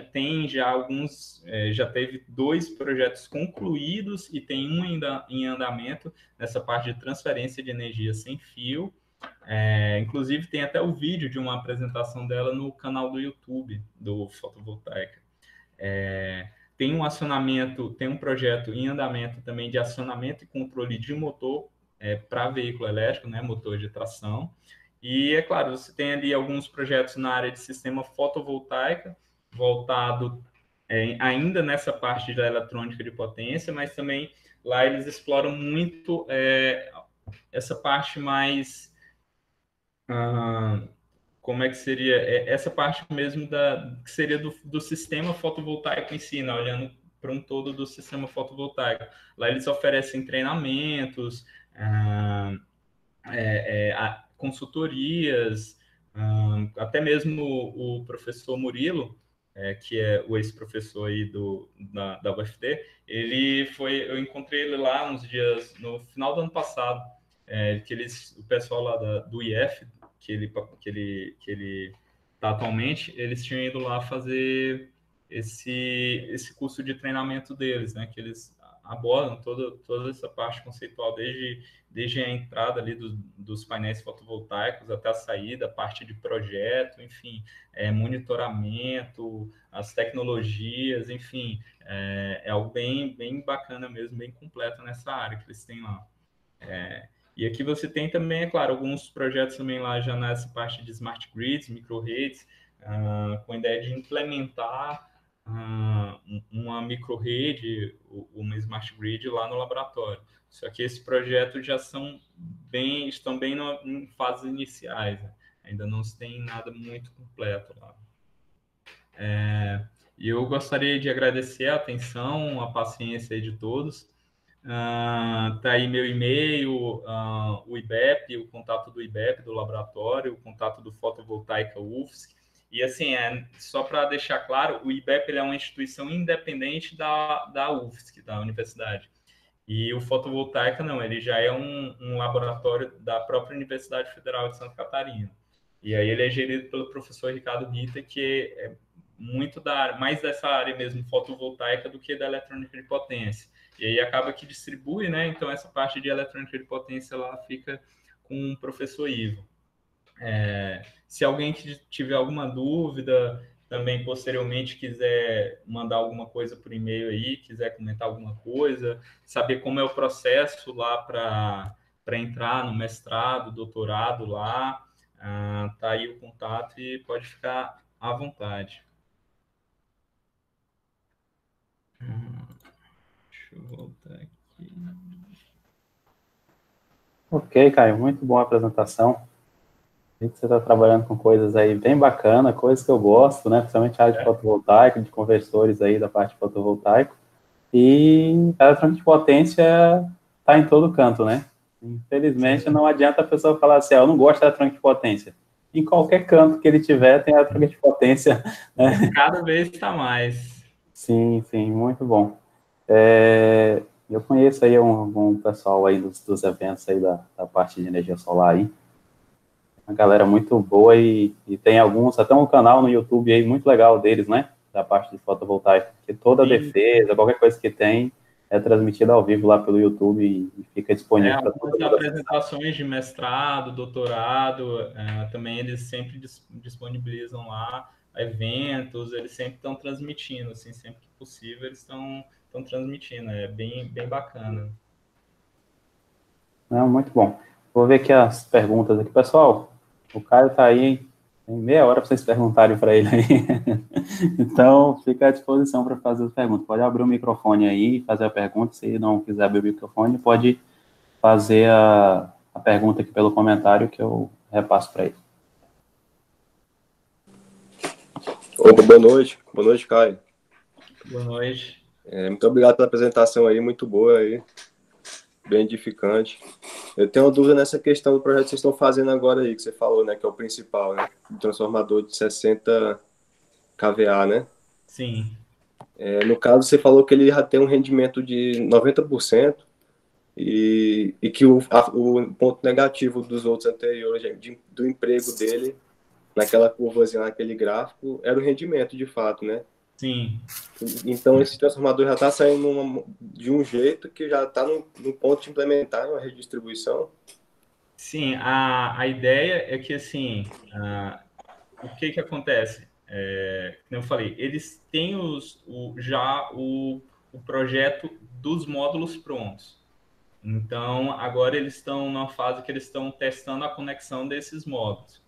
já já teve 2 projetos concluídos e tem um ainda em andamento nessa parte de transferência de energia sem fio. Inclusive, tem até o vídeo de uma apresentação dela no canal do YouTube do Fotovoltaica. Tem um projeto em andamento também de acionamento e controle de motor para veículo elétrico, né, motor de tração. E, é claro, você tem ali alguns projetos na área de sistema fotovoltaica, voltado ainda nessa parte da eletrônica de potência, mas também lá eles exploram muito essa parte mais... como é que seria essa parte mesmo que seria do sistema fotovoltaico em si, né? Olhando para um todo do sistema fotovoltaico. Lá eles oferecem treinamentos, consultorias, até mesmo o professor Murilo, que é o ex-professor aí da UFD, eu encontrei ele lá uns dias, no final do ano passado, o pessoal lá do IF, que ele está atualmente, eles tinham ido lá fazer esse curso de treinamento deles, né, que eles abordam toda essa parte conceitual, desde a entrada ali dos painéis fotovoltaicos até a saída, a parte de projeto, enfim, monitoramento, as tecnologias, enfim, é algo bem bacana mesmo, bem completo nessa área que eles têm lá. E aqui você tem também, é claro, alguns projetos também lá já nessa parte de smart grids, micro-redes, com a ideia de implementar uma micro-rede, uma smart grid lá no laboratório. Só que esses projetos já estão bem em fases iniciais, né? Ainda não se tem nada muito completo lá. E eu gostaria de agradecer a atenção, a paciência de todos. Tá aí meu e-mail, o IBEP, o contato do IBEP, do laboratório, o contato do Fotovoltaica UFSC. E assim, só para deixar claro, o IBEP ele é uma instituição independente da UFSC, da universidade. E o Fotovoltaica não, ele já é um laboratório da própria Universidade Federal de Santa Catarina. E aí ele é gerido pelo professor Ricardo Rita, que é muito mais dessa área mesmo fotovoltaica do que da eletrônica de potência. E aí acaba que distribui, né? Então essa parte de eletrônica de potência lá fica com o professor Ivo. Se alguém tiver alguma dúvida, também posteriormente quiser mandar alguma coisa por e-mail aí, quiser comentar alguma coisa, saber como é o processo lá para entrar no mestrado, doutorado lá, tá aí o contato e pode ficar à vontade. Deixa eu voltar aqui. Ok, Caio, muito boa a apresentação. Vi que você está trabalhando com coisas aí bem bacana, coisas que eu gosto, né? Principalmente a área de fotovoltaico, de conversores aí da parte de fotovoltaico. E a eletrônica de potência está em todo canto, né? Infelizmente, Sim, não adianta a pessoa falar assim, eu não gosto de eletrônica de potência. Em qualquer canto que ele tiver, tem eletrônica de potência, né? cada vez está mais. Sim, sim, muito bom. É, eu conheço aí um pessoal aí dos eventos aí da parte de energia solar aí, uma galera muito boa e tem alguns, até um canal no YouTube aí muito legal deles, né? Da parte de fotovoltaica, que toda a Sim, defesa, qualquer coisa que tem, é transmitida ao vivo lá pelo YouTube e fica disponível para todo algumas mundo acessar. apresentações de mestrado, doutorado, também eles sempre disponibilizam lá eventos, eles sempre estão transmitindo, assim, sempre que possível eles estão transmitindo, é bem bacana. Não, muito bom. Vou ver aqui as perguntas aqui. Pessoal, o Caio está aí, tem meia hora para vocês perguntarem para ele aí. Então, fica à disposição para fazer as perguntas. Pode abrir o microfone aí e fazer a pergunta. Se não quiser abrir o microfone, pode fazer a pergunta aqui pelo comentário que eu repasso para ele. Opa, boa noite. Boa noite, Caio. Boa noite. Muito obrigado pela apresentação aí, muito boa aí, bem edificante. Eu tenho uma dúvida nessa questão do projeto que vocês estão fazendo agora aí, que você falou, né, que é o principal, né, o transformador de 60 kVA, né? Sim, No caso, você falou que ele já tem um rendimento de 90% e que o ponto negativo dos outros anteriores, do emprego dele, naquela curvazinha, naquele gráfico, era o rendimento, de fato, né? sim. Então, esse transformador já está saindo de um jeito que já está no ponto de implementar uma redistribuição. Sim, a ideia é que, assim, o que acontece? Como eu falei, eles têm já o projeto dos módulos prontos. Então, agora eles estão na fase que eles estão testando a conexão desses módulos.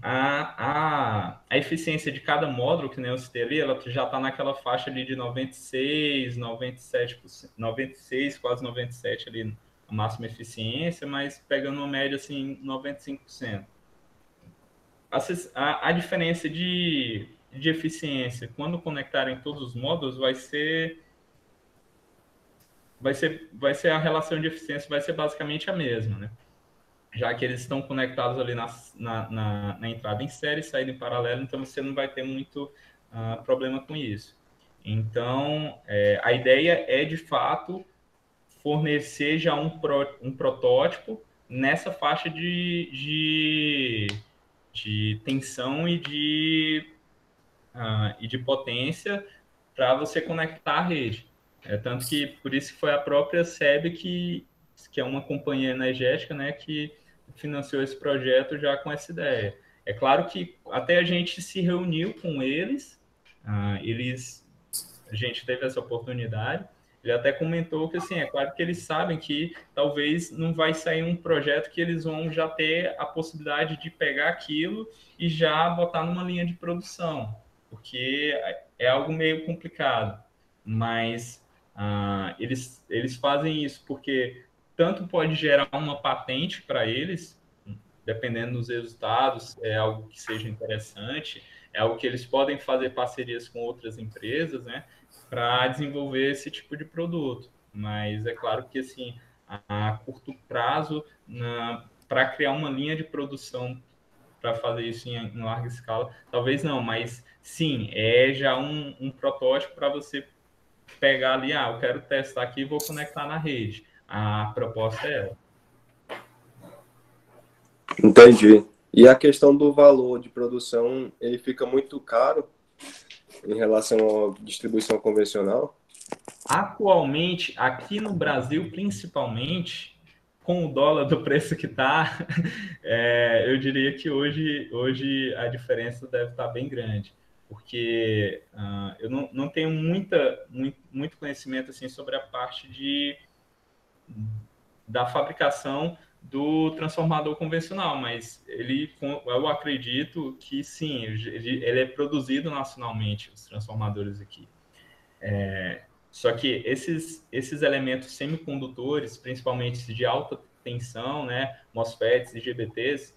A eficiência de cada módulo, que nem eu citei ali, ela já está naquela faixa ali de 96, 97%, 96, quase 97% ali, a máxima eficiência, mas pegando uma média assim, 95%. A diferença de eficiência, quando conectarem todos os módulos, vai ser a relação de eficiência vai ser basicamente a mesma, né? Já que eles estão conectados ali na entrada em série, saída em paralelo, então você não vai ter muito problema com isso. Então, a ideia é, de fato, fornecer já um protótipo nessa faixa de tensão e de potência para você conectar a rede. Tanto que, por isso que foi a própria SEB, que é uma companhia energética, né, que financiou esse projeto já com essa ideia. É claro que até a gente se reuniu com eles, a gente teve essa oportunidade. Ele até comentou que, assim, é claro que eles sabem que talvez não vai sair um projeto que eles vão já ter a possibilidade de pegar aquilo e já botar numa linha de produção, porque é algo meio complicado. Mas eles fazem isso porque tanto pode gerar uma patente para eles, dependendo dos resultados, é algo que seja interessante, é algo que eles podem fazer parcerias com outras empresas, né, para desenvolver esse tipo de produto. Mas é claro que, assim, a curto prazo, para criar uma linha de produção para fazer isso em larga escala, talvez não, mas sim, é já um protótipo para você pegar ali, eu quero testar aqui e vou conectar na rede. A proposta é essa. Entendi. E a questão do valor de produção, ele fica muito caro em relação à distribuição convencional? Atualmente, aqui no Brasil, principalmente, com o dólar do preço que está, eu diria que hoje a diferença deve estar bem grande, porque eu não tenho muito conhecimento assim, sobre a parte da fabricação do transformador convencional, mas eu acredito que sim, ele é produzido nacionalmente, os transformadores aqui. Só que esses elementos semicondutores, principalmente de alta tensão, né, MOSFETs e IGBTs,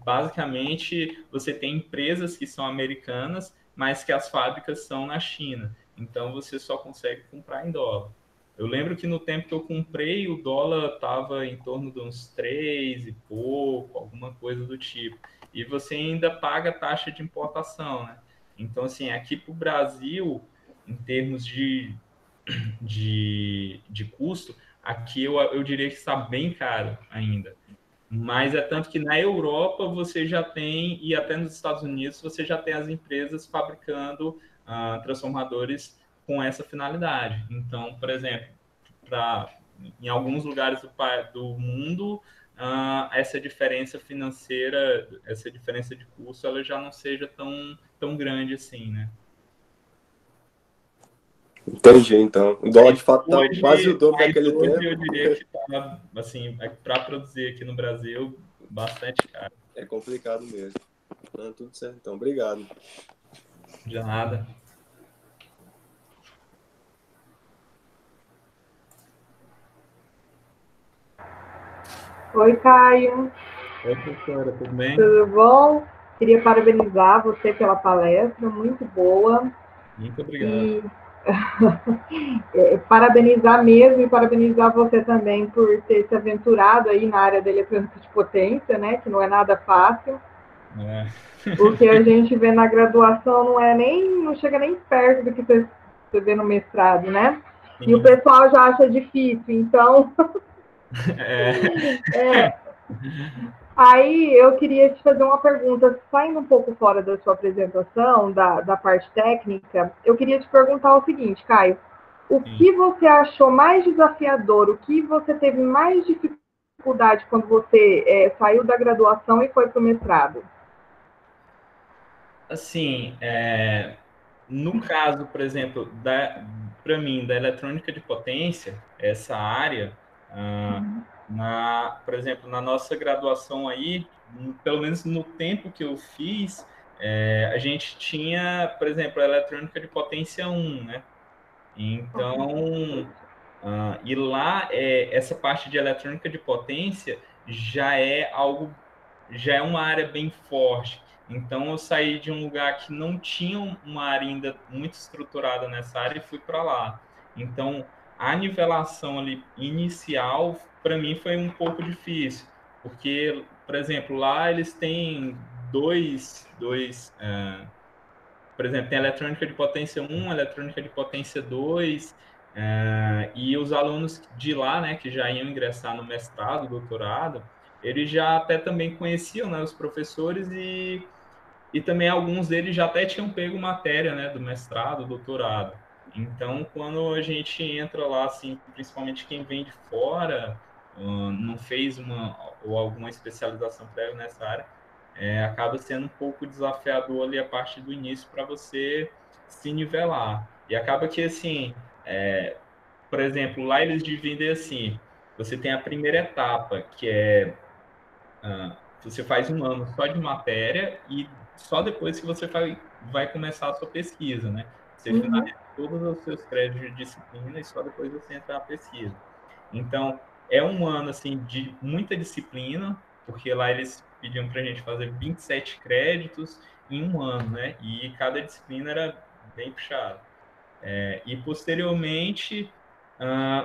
basicamente você tem empresas que são americanas, mas que as fábricas são na China. Então você só consegue comprar em dólar. Eu lembro que no tempo que eu comprei, o dólar estava em torno de uns 3 e pouco, alguma coisa do tipo. E você ainda paga taxa de importação, né? Então, assim, aqui para o Brasil, em termos de custo, aqui eu diria que está bem caro ainda. Mas é tanto que na Europa você já tem, e até nos Estados Unidos, você já tem as empresas fabricando transformadores com essa finalidade. Então, por exemplo, em alguns lugares do mundo, essa diferença financeira, essa diferença de custo, ela já não seja tão grande assim, né? Entendi, então. O dólar, Mas de fato, tá quase o dobro daquele hoje eu tempo. diria que está, assim, para produzir aqui no Brasil, bastante caro. É complicado mesmo. Não, tudo certo, então. Obrigado. De nada. Oi, Caio. Oi, professora, tudo bem? Tudo bom? Queria parabenizar você pela palestra, muito boa. Muito obrigado. E parabenizar mesmo e parabenizar você também por ter se aventurado aí na área da eletrônica de potência, né? Que não é nada fácil. O que a gente vê na graduação não chega nem perto do que você vê no mestrado, né? Sim. E o pessoal já acha difícil, então. Aí eu queria te fazer uma pergunta, saindo um pouco fora da sua apresentação, da parte técnica, eu queria te perguntar o seguinte, Caio, o que você achou mais desafiador, o que você teve mais dificuldade quando você saiu da graduação e foi para o mestrado? Assim, no caso, por exemplo, para mim, da eletrônica de potência, essa área, por exemplo, na nossa graduação aí, pelo menos no tempo que eu fiz, a gente tinha, por exemplo, a eletrônica de potência 1, né? Então, e lá, essa parte de eletrônica de potência já é uma área bem forte. Então, eu saí de um lugar que não tinha uma área ainda muito estruturada nessa área e fui para lá. Então, a nivelação ali inicial, para mim, foi um pouco difícil, porque, por exemplo, lá eles têm por exemplo, tem eletrônica de potência 1, eletrônica de potência 2, e os alunos de lá, né, que já iam ingressar no mestrado, doutorado, eles já até também conheciam, né, os professores e também alguns deles já até tinham pego matéria, né, do mestrado, doutorado. Então, quando a gente entra lá, assim, principalmente quem vem de fora, não fez ou alguma especialização prévia nessa área, acaba sendo um pouco desafiador ali a partir do início para você se nivelar. E acaba que, assim, por exemplo, lá eles dividem assim, você tem a primeira etapa, que você faz um ano só de matéria e só depois que você vai começar a sua pesquisa, né? Você finaliza todos os seus créditos de disciplina e só depois você entra na pesquisa. Então, é um ano, assim, de muita disciplina, porque lá eles pediam para a gente fazer 27 créditos em um ano, né? E cada disciplina era bem puxada. E, posteriormente,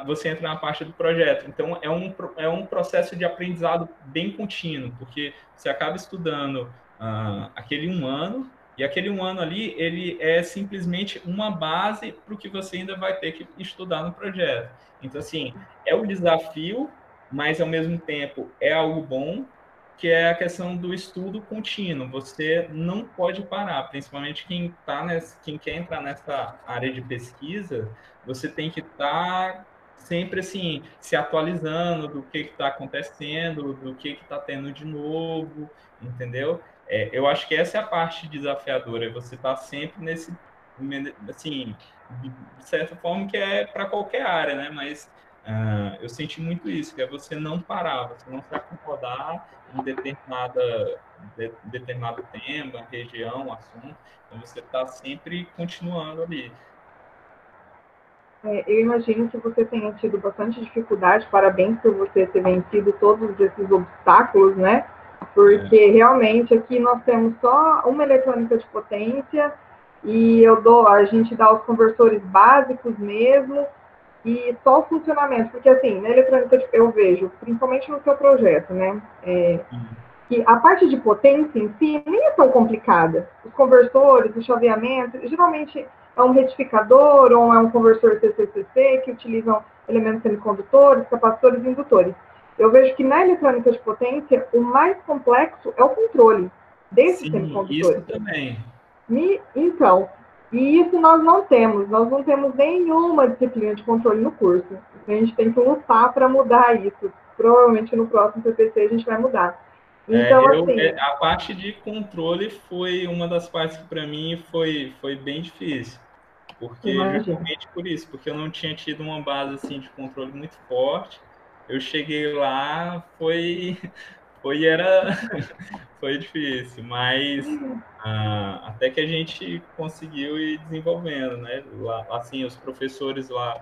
você entra na parte do projeto. Então, é um processo de aprendizado bem contínuo, porque você acaba estudando aquele um ano, e aquele um ano ali, ele é simplesmente uma base para o que você ainda vai ter que estudar no projeto. Então, assim, é um desafio, mas, ao mesmo tempo, é algo bom, que é a questão do estudo contínuo. Você não pode parar, principalmente quem quer entrar nessa área de pesquisa, você tem que estar sempre assim, se atualizando do que está acontecendo, do que está tendo de novo, entendeu? Eu acho que essa é a parte desafiadora, você está sempre assim, de certa forma que é para qualquer área, né? Mas eu senti muito isso, que é você não parar, você não se acomodar em determinado tema, região, assunto, então você está sempre continuando ali. Eu imagino que você tenha tido bastante dificuldade, parabéns por você ter vencido todos esses obstáculos, né? Porque realmente aqui nós temos só uma eletrônica de potência e a gente dá os conversores básicos mesmo e só o funcionamento, porque assim, na eletrônica eu vejo, principalmente no seu projeto, né? Que a parte de potência em si nem é tão complicada. Os conversores, o chaveamento, geralmente é um retificador ou é um conversor CCCC que utilizam elementos semicondutores, capacitores e indutores. Eu vejo que na eletrônica de potência, o mais complexo é o controle desses semicondutores. Isso também. Então, e isso nós não temos nenhuma disciplina de controle no curso. A gente tem que lutar para mudar isso. Provavelmente no próximo PPC a gente vai mudar. Então, a parte de controle foi uma das partes que para mim foi bem difícil, porque justamente por isso, porque eu não tinha tido uma base assim de controle muito forte. Eu cheguei lá, foi difícil, mas até que a gente conseguiu ir desenvolvendo, né? Lá, assim, os professores lá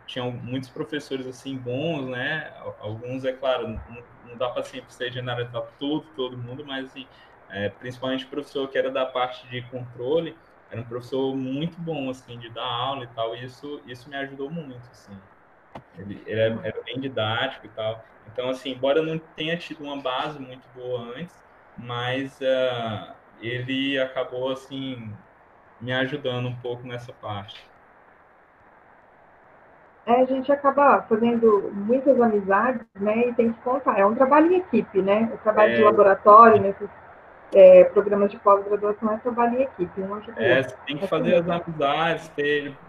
tinham muitos professores assim bons, né? Alguns, é claro, não dá para sempre ser generalizar todo mundo, mas assim, principalmente o professor que era da parte de controle, era um professor muito bom assim de dar aula e tal. E isso me ajudou muito, assim. Ele era bem didático e tal. Então, assim, embora eu não tenha tido uma base muito boa antes, mas ele acabou, assim, me ajudando um pouco nessa parte. A gente acaba fazendo muitas amizades, né? E tem que contar. É um trabalho em equipe, né? O trabalho de laboratório, nesses programas de pós-graduação, é trabalho em equipe, um ajuda o outro. Tem que fazer as amizades,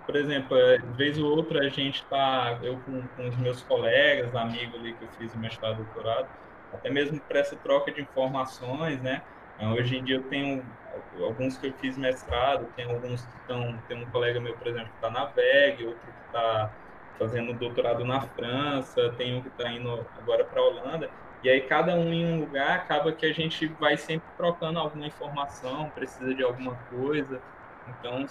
por exemplo, de vez ou outra a gente eu com os meus colegas, amigos ali que eu fiz o mestrado e doutorado, até mesmo para essa troca de informações, né? Hoje em dia eu tenho alguns que eu fiz mestrado, tem alguns que tem um colega meu, por exemplo, que está na VEG, outro que está fazendo doutorado na França, tem um que está indo agora para a Holanda, e aí cada um em um lugar, acaba que a gente vai sempre trocando alguma informação, precisa de alguma coisa, então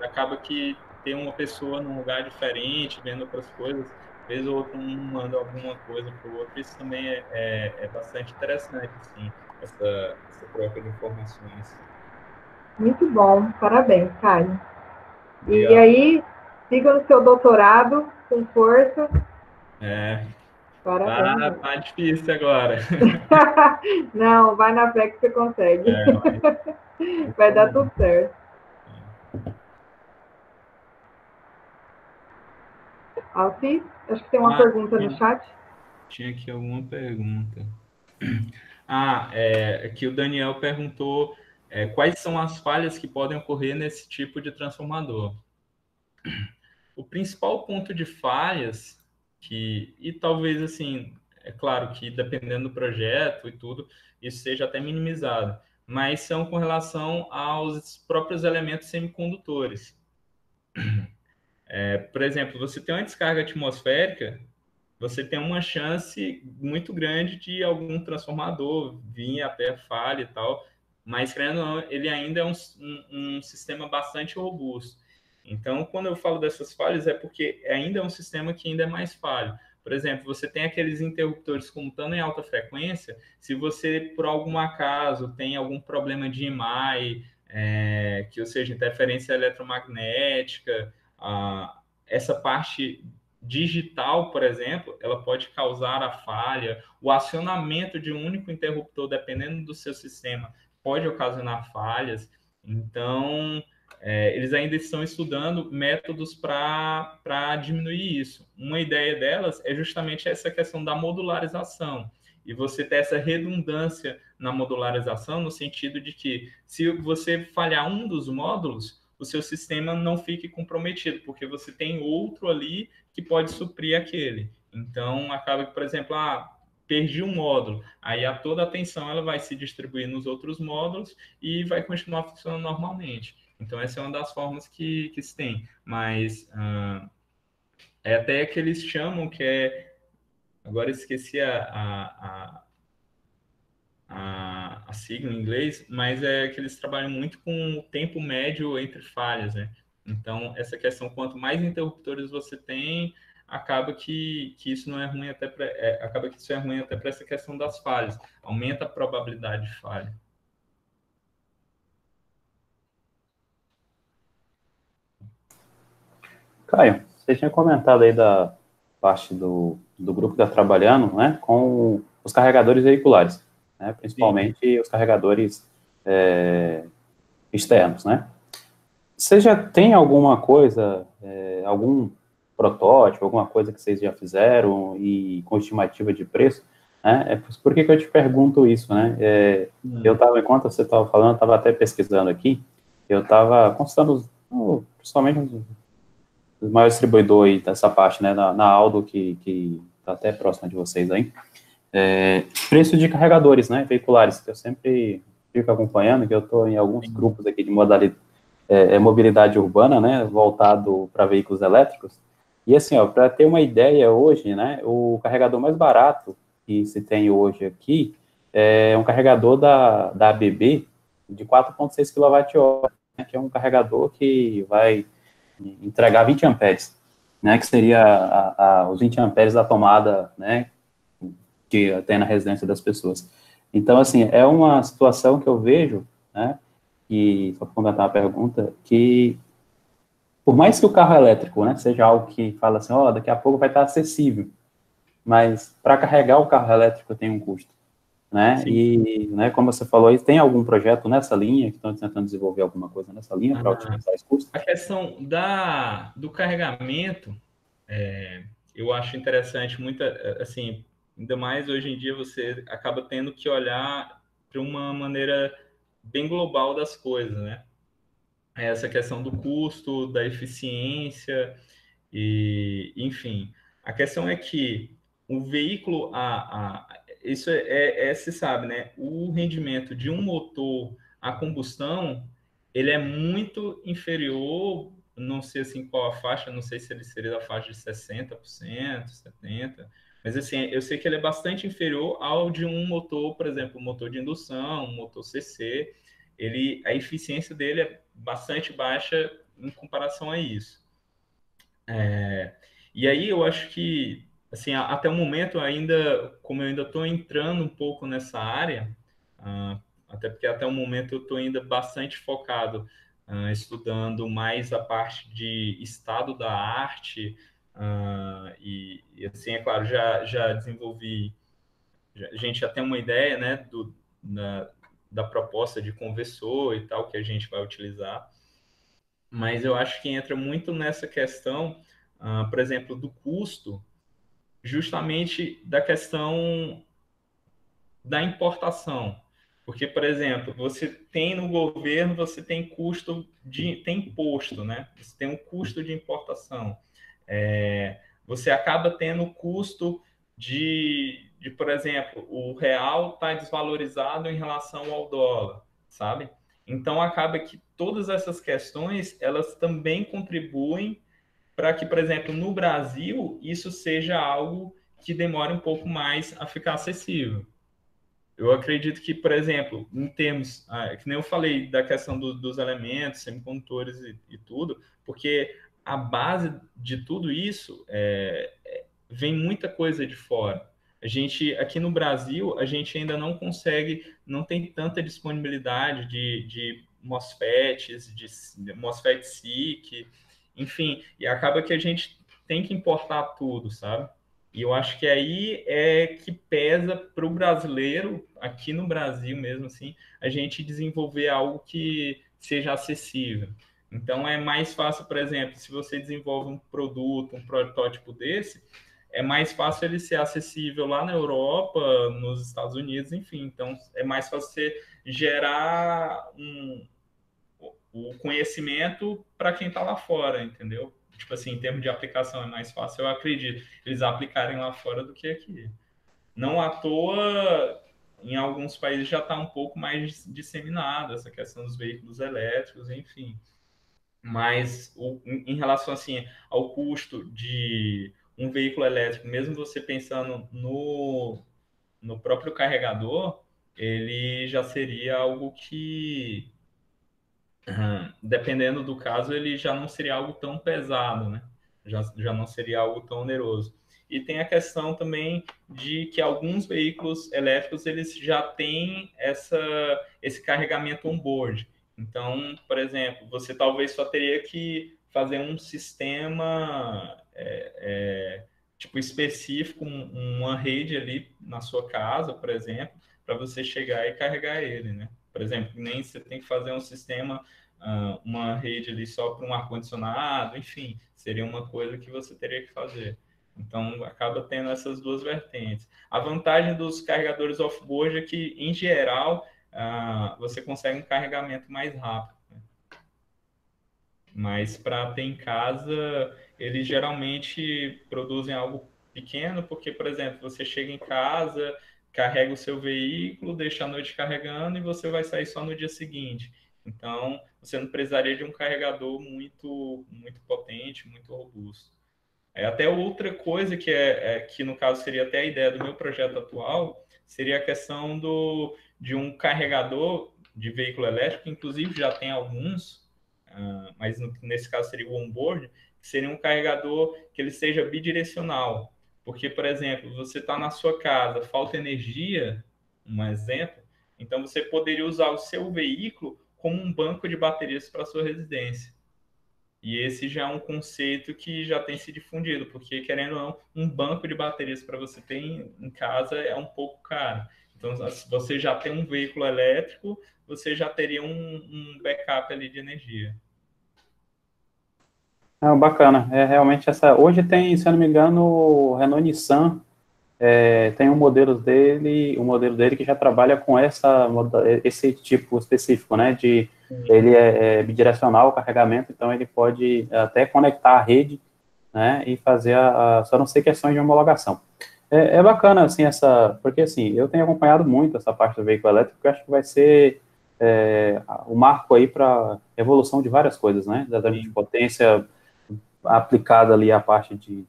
acaba que ter uma pessoa num lugar diferente, vendo outras coisas, vez ou outra um manda alguma coisa para o outro, isso também é bastante interessante, assim, essa troca de informações. Muito bom, parabéns, Caio. Obrigado. E aí, siga no seu doutorado com força. Parabéns. Tá difícil agora. Não, vai na fé que você consegue. Vai dar tudo certo. Alci, acho que tem uma pergunta no chat. Tinha aqui alguma pergunta. Aqui o Daniel perguntou quais são as falhas que podem ocorrer nesse tipo de transformador. O principal ponto de falhas, e talvez assim, é claro que dependendo do projeto e tudo, isso seja até minimizado, mas são com relação aos próprios elementos semicondutores. Por exemplo, você tem uma descarga atmosférica, você tem uma chance muito grande de algum transformador vir até falha e tal, mas, querendo ou não, ele ainda é um sistema bastante robusto. Então, quando eu falo dessas falhas, é porque ainda é um sistema que ainda é mais falho. Por exemplo, você tem aqueles interruptores comutando em alta frequência, se você, por algum acaso, tem algum problema de EMI, que, ou seja, interferência eletromagnética, essa parte digital, por exemplo, ela pode causar a falha. O acionamento de um único interruptor, dependendo do seu sistema, pode ocasionar falhas. Então, eles ainda estão estudando métodos para diminuir isso. Uma ideia delas é justamente essa questão da modularização. E você ter essa redundância na modularização, no sentido de que, se você falhar um dos módulos, o seu sistema não fique comprometido, porque você tem outro ali que pode suprir aquele. Então, acaba que, por exemplo, perdi um módulo, aí toda a atenção ela vai se distribuir nos outros módulos e vai continuar funcionando normalmente. Então, essa é uma das formas que se tem. Mas é até que eles chamam que agora esqueci a sigla em inglês, mas é que eles trabalham muito com o tempo médio entre falhas, né? Então, essa questão, quanto mais interruptores você tem, acaba que isso não é ruim acaba que isso é ruim até para essa questão das falhas. Aumenta a probabilidade de falha. Caio, você tinha comentado aí da parte do grupo que está trabalhando, né, com os carregadores veiculares, né, principalmente Sim. Os carregadores externos, né? Você já tem alguma coisa, algum protótipo, alguma coisa que vocês já fizeram e com estimativa de preço, né? Por que eu te pergunto isso, né? Eu estava, enquanto você estava falando, eu estava até pesquisando aqui, eu estava consultando, principalmente os maiores distribuidores dessa parte, né, na Aldo, que está até próxima de vocês aí, preço de carregadores, né, veiculares, que eu sempre fico acompanhando, que eu estou em alguns grupos aqui de modalidade, mobilidade urbana, né, voltado para veículos elétricos, e assim, ó, para ter uma ideia hoje, né, o carregador mais barato que se tem hoje aqui é um carregador da ABB de 4,6 kWh, né, que é um carregador que vai entregar 20 amperes, né, que seria os 20 amperes da tomada, né, que tem na residência das pessoas. Então, assim, é uma situação que eu vejo, né, e só para completar a pergunta, que por mais que o carro elétrico, né, seja algo que fala assim, ó, daqui a pouco vai estar acessível, mas para carregar o carro elétrico tem um custo, né, Sim. E, né, como você falou aí, tem algum projeto nessa linha, que estão tentando desenvolver alguma coisa nessa linha para otimizar esse custo? A questão do carregamento, eu acho interessante, assim, ainda mais hoje em dia você acaba tendo que olhar para uma maneira bem global das coisas, né? Essa questão do custo, da eficiência, e, enfim. A questão é que o veículo, isso se sabe, né? O rendimento de um motor a combustão, ele é muito inferior, não sei assim qual a faixa, não sei se ele seria da faixa de 60%, 70%, mas assim, eu sei que ele é bastante inferior ao de um motor, por exemplo, um motor de indução, um motor CC, a eficiência dele é bastante baixa em comparação a isso. E aí eu acho que, assim, até o momento ainda, como eu ainda estou entrando um pouco nessa área, até porque até o momento eu estou ainda bastante focado, estudando mais a parte de estado da arte, e assim, é claro, já desenvolvi, a gente já tem uma ideia, né, da proposta de conversor e tal, que a gente vai utilizar, mas eu acho que entra muito nessa questão, por exemplo, do custo, justamente da questão da importação. Porque, por exemplo, você tem no governo, você tem tem imposto, né? Você tem um custo de importação. Você acaba tendo custo por exemplo, o real está desvalorizado em relação ao dólar, sabe? Então, acaba que todas essas questões, elas também contribuem para que, por exemplo, no Brasil, isso seja algo que demore um pouco mais a ficar acessível. Eu acredito que, por exemplo, em termos, que nem eu falei da questão dos elementos, semicondutores e tudo, porque a base de tudo isso vem muita coisa de fora. A gente, aqui no Brasil, a gente ainda não consegue, não tem tanta disponibilidade de MOSFETs, de MOSFET SiC, enfim, e acaba que a gente tem que importar tudo, sabe? E eu acho que aí é que pesa para o brasileiro, aqui no Brasil mesmo, assim, a gente desenvolver algo que seja acessível. Então, é mais fácil, por exemplo, se você desenvolve um produto, um protótipo desse, é mais fácil ele ser acessível lá na Europa, nos Estados Unidos, enfim. Então, é mais fácil você gerar o conhecimento para quem está lá fora, entendeu? Tipo assim, em termos de aplicação é mais fácil, eu acredito, eles aplicarem lá fora do que aqui. Não à toa, em alguns países já está um pouco mais disseminada essa questão dos veículos elétricos, enfim. Mas em relação assim ao custo de um veículo elétrico, mesmo você pensando no próprio carregador, ele já seria algo que Dependendo do caso, ele já não seria algo tão pesado, né? Já não seria algo tão oneroso. E tem a questão também de que alguns veículos elétricos eles já têm esse carregamento on-board. Então, por exemplo, você talvez só teria que fazer um sistema tipo específico, uma rede ali na sua casa, por exemplo, para você chegar e carregar ele, né? Por exemplo, nem você tem que fazer um sistema, uma rede ali só para um ar-condicionado, enfim, seria uma coisa que você teria que fazer. Então, acaba tendo essas duas vertentes. A vantagem dos carregadores off-board é que, em geral, você consegue um carregamento mais rápido. Né? Mas para ter em casa, eles geralmente produzem algo pequeno, porque, por exemplo, você chega em casa, carrega o seu veículo, deixa a noite carregando e você vai sair só no dia seguinte. Então, você não precisaria de um carregador muito potente, muito robusto. Até outra coisa que no caso seria até a ideia do meu projeto atual, seria a questão de um carregador de veículo elétrico, que inclusive já tem alguns, mas nesse caso seria o onboard, que seria um carregador que ele seja bidirecional. Porque, por exemplo, você está na sua casa, falta energia, um exemplo, então você poderia usar o seu veículo como um banco de baterias para a sua residência. E esse já é um conceito que já tem se difundido, porque, querendo ou não, um banco de baterias para você ter em casa é um pouco caro. Então, se você já tem um veículo elétrico, você já teria um backup ali de energia. Bacana. Realmente essa. Hoje tem, se eu não me engano, o Renault Nissan. Tem um modelo dele que já trabalha com esse tipo específico, né, ele é bidirecional o carregamento, então ele pode até conectar a rede, né, e fazer só não sei questões de homologação. É bacana, assim, porque, assim, eu tenho acompanhado muito essa parte do veículo elétrico, que eu acho que vai ser o marco aí para evolução de várias coisas, né, exatamente de potência, aplicada ali a parte de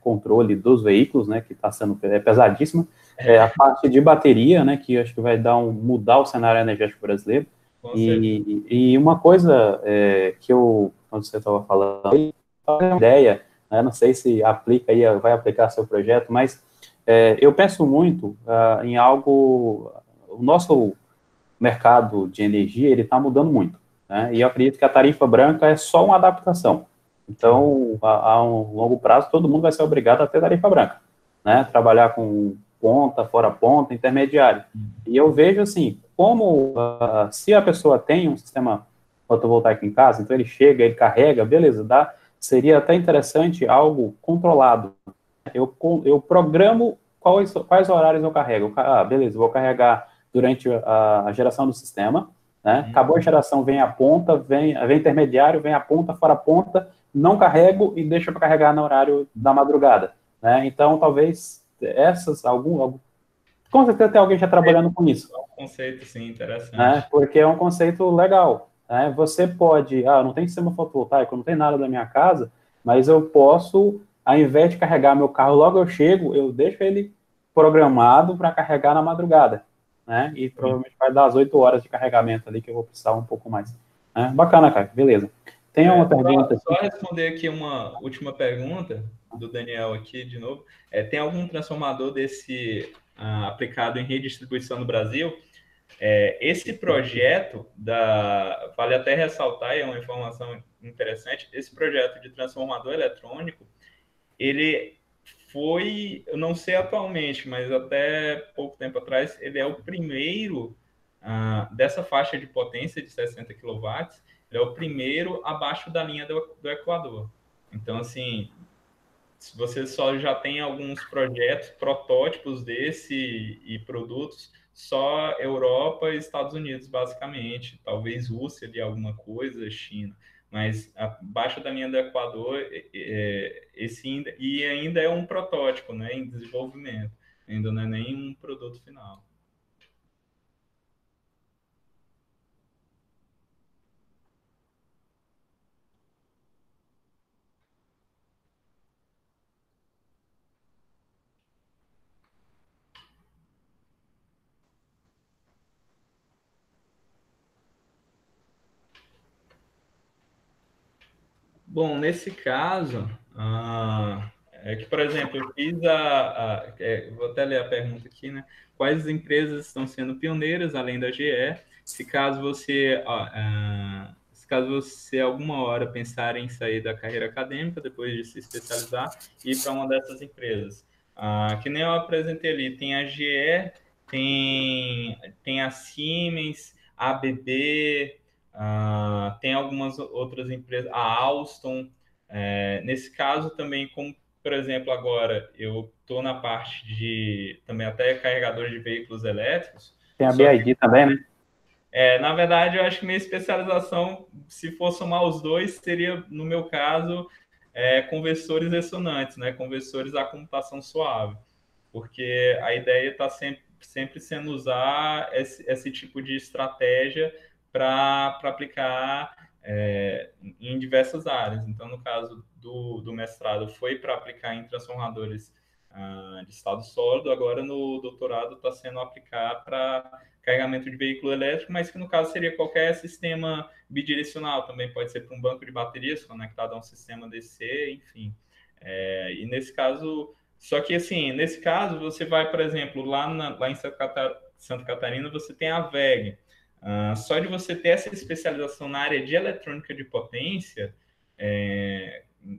controle dos veículos, né, que está sendo pesadíssima, a parte de bateria, né, que acho que vai mudar o cenário energético brasileiro, e uma coisa quando você estava falando, uma ideia, né, não sei se aplica aí, vai aplicar seu projeto, mas eu penso muito em algo, o nosso mercado de energia, ele está mudando muito, né, e eu acredito que a tarifa branca é só uma adaptação. Então, a um longo prazo, todo mundo vai ser obrigado a ter tarifa branca, né? Trabalhar com ponta, fora ponta, intermediário. E eu vejo, assim, se a pessoa tem um sistema fotovoltaico em casa, então ele chega, ele carrega, beleza, seria até interessante algo controlado. Eu programo quais horários eu carrego. Beleza, vou carregar durante a geração do sistema, né? Acabou a geração, vem a ponta, vem intermediário, vem a ponta, fora a ponta, não carrego e deixo para carregar no horário da madrugada, né? Então, talvez com certeza tem alguém já trabalhando com isso. É um conceito, sim, interessante. Né? Porque é um conceito legal, né? Você pode, não tem sistema fotovoltaico, não tem nada da minha casa, mas eu posso, ao invés de carregar meu carro logo eu chego, eu deixo ele programado para carregar na madrugada, né? E provavelmente vai dar as 8 horas de carregamento ali, que eu vou precisar um pouco mais. Bacana, cara, beleza. Tem uma pergunta. Só responder aqui uma última pergunta do Daniel aqui, de novo. Tem algum transformador desse aplicado em redistribuição no Brasil? Esse projeto, vale até ressaltar, e é uma informação interessante, esse projeto de transformador eletrônico, ele foi, eu não sei atualmente, mas até pouco tempo atrás, ele é o primeiro dessa faixa de potência de 60 kW, ele é o primeiro abaixo da linha do Equador. Então, assim, se você só já tem alguns projetos, protótipos desse e produtos, só Europa e Estados Unidos, basicamente. Talvez Rússia ali alguma coisa, China. Mas abaixo da linha do Equador, ainda é um protótipo, né, em desenvolvimento. Ainda não é nem um produto final. Bom, nesse caso, é que, por exemplo, eu fiz vou até ler a pergunta aqui, né? Quais as empresas estão sendo pioneiras, além da GE? Se caso você alguma hora pensar em sair da carreira acadêmica, depois de se especializar, e ir para uma dessas empresas. Que nem eu apresentei ali, tem a GE, tem a Siemens, a ABB, tem algumas outras empresas, a Alstom. Nesse caso também, como por exemplo agora eu estou na parte de também até carregador de veículos elétricos. Tem a BID também, né? Na verdade, eu acho que minha especialização, se for somar os dois, seria, no meu caso, conversores ressonantes, né? Conversores à computação suave, porque a ideia está sempre sendo usar esse tipo de estratégia para aplicar em diversas áreas. Então, no caso do mestrado, foi para aplicar em transformadores de estado sólido, agora no doutorado está sendo aplicar para carregamento de veículo elétrico, mas que no caso seria qualquer sistema bidirecional, também pode ser para um banco de baterias conectado a um sistema DC, enfim. E nesse caso, só que assim, nesse caso você vai, por exemplo, lá em Santa Catarina, você tem a WEG. Só de você ter essa especialização na área de eletrônica de potência,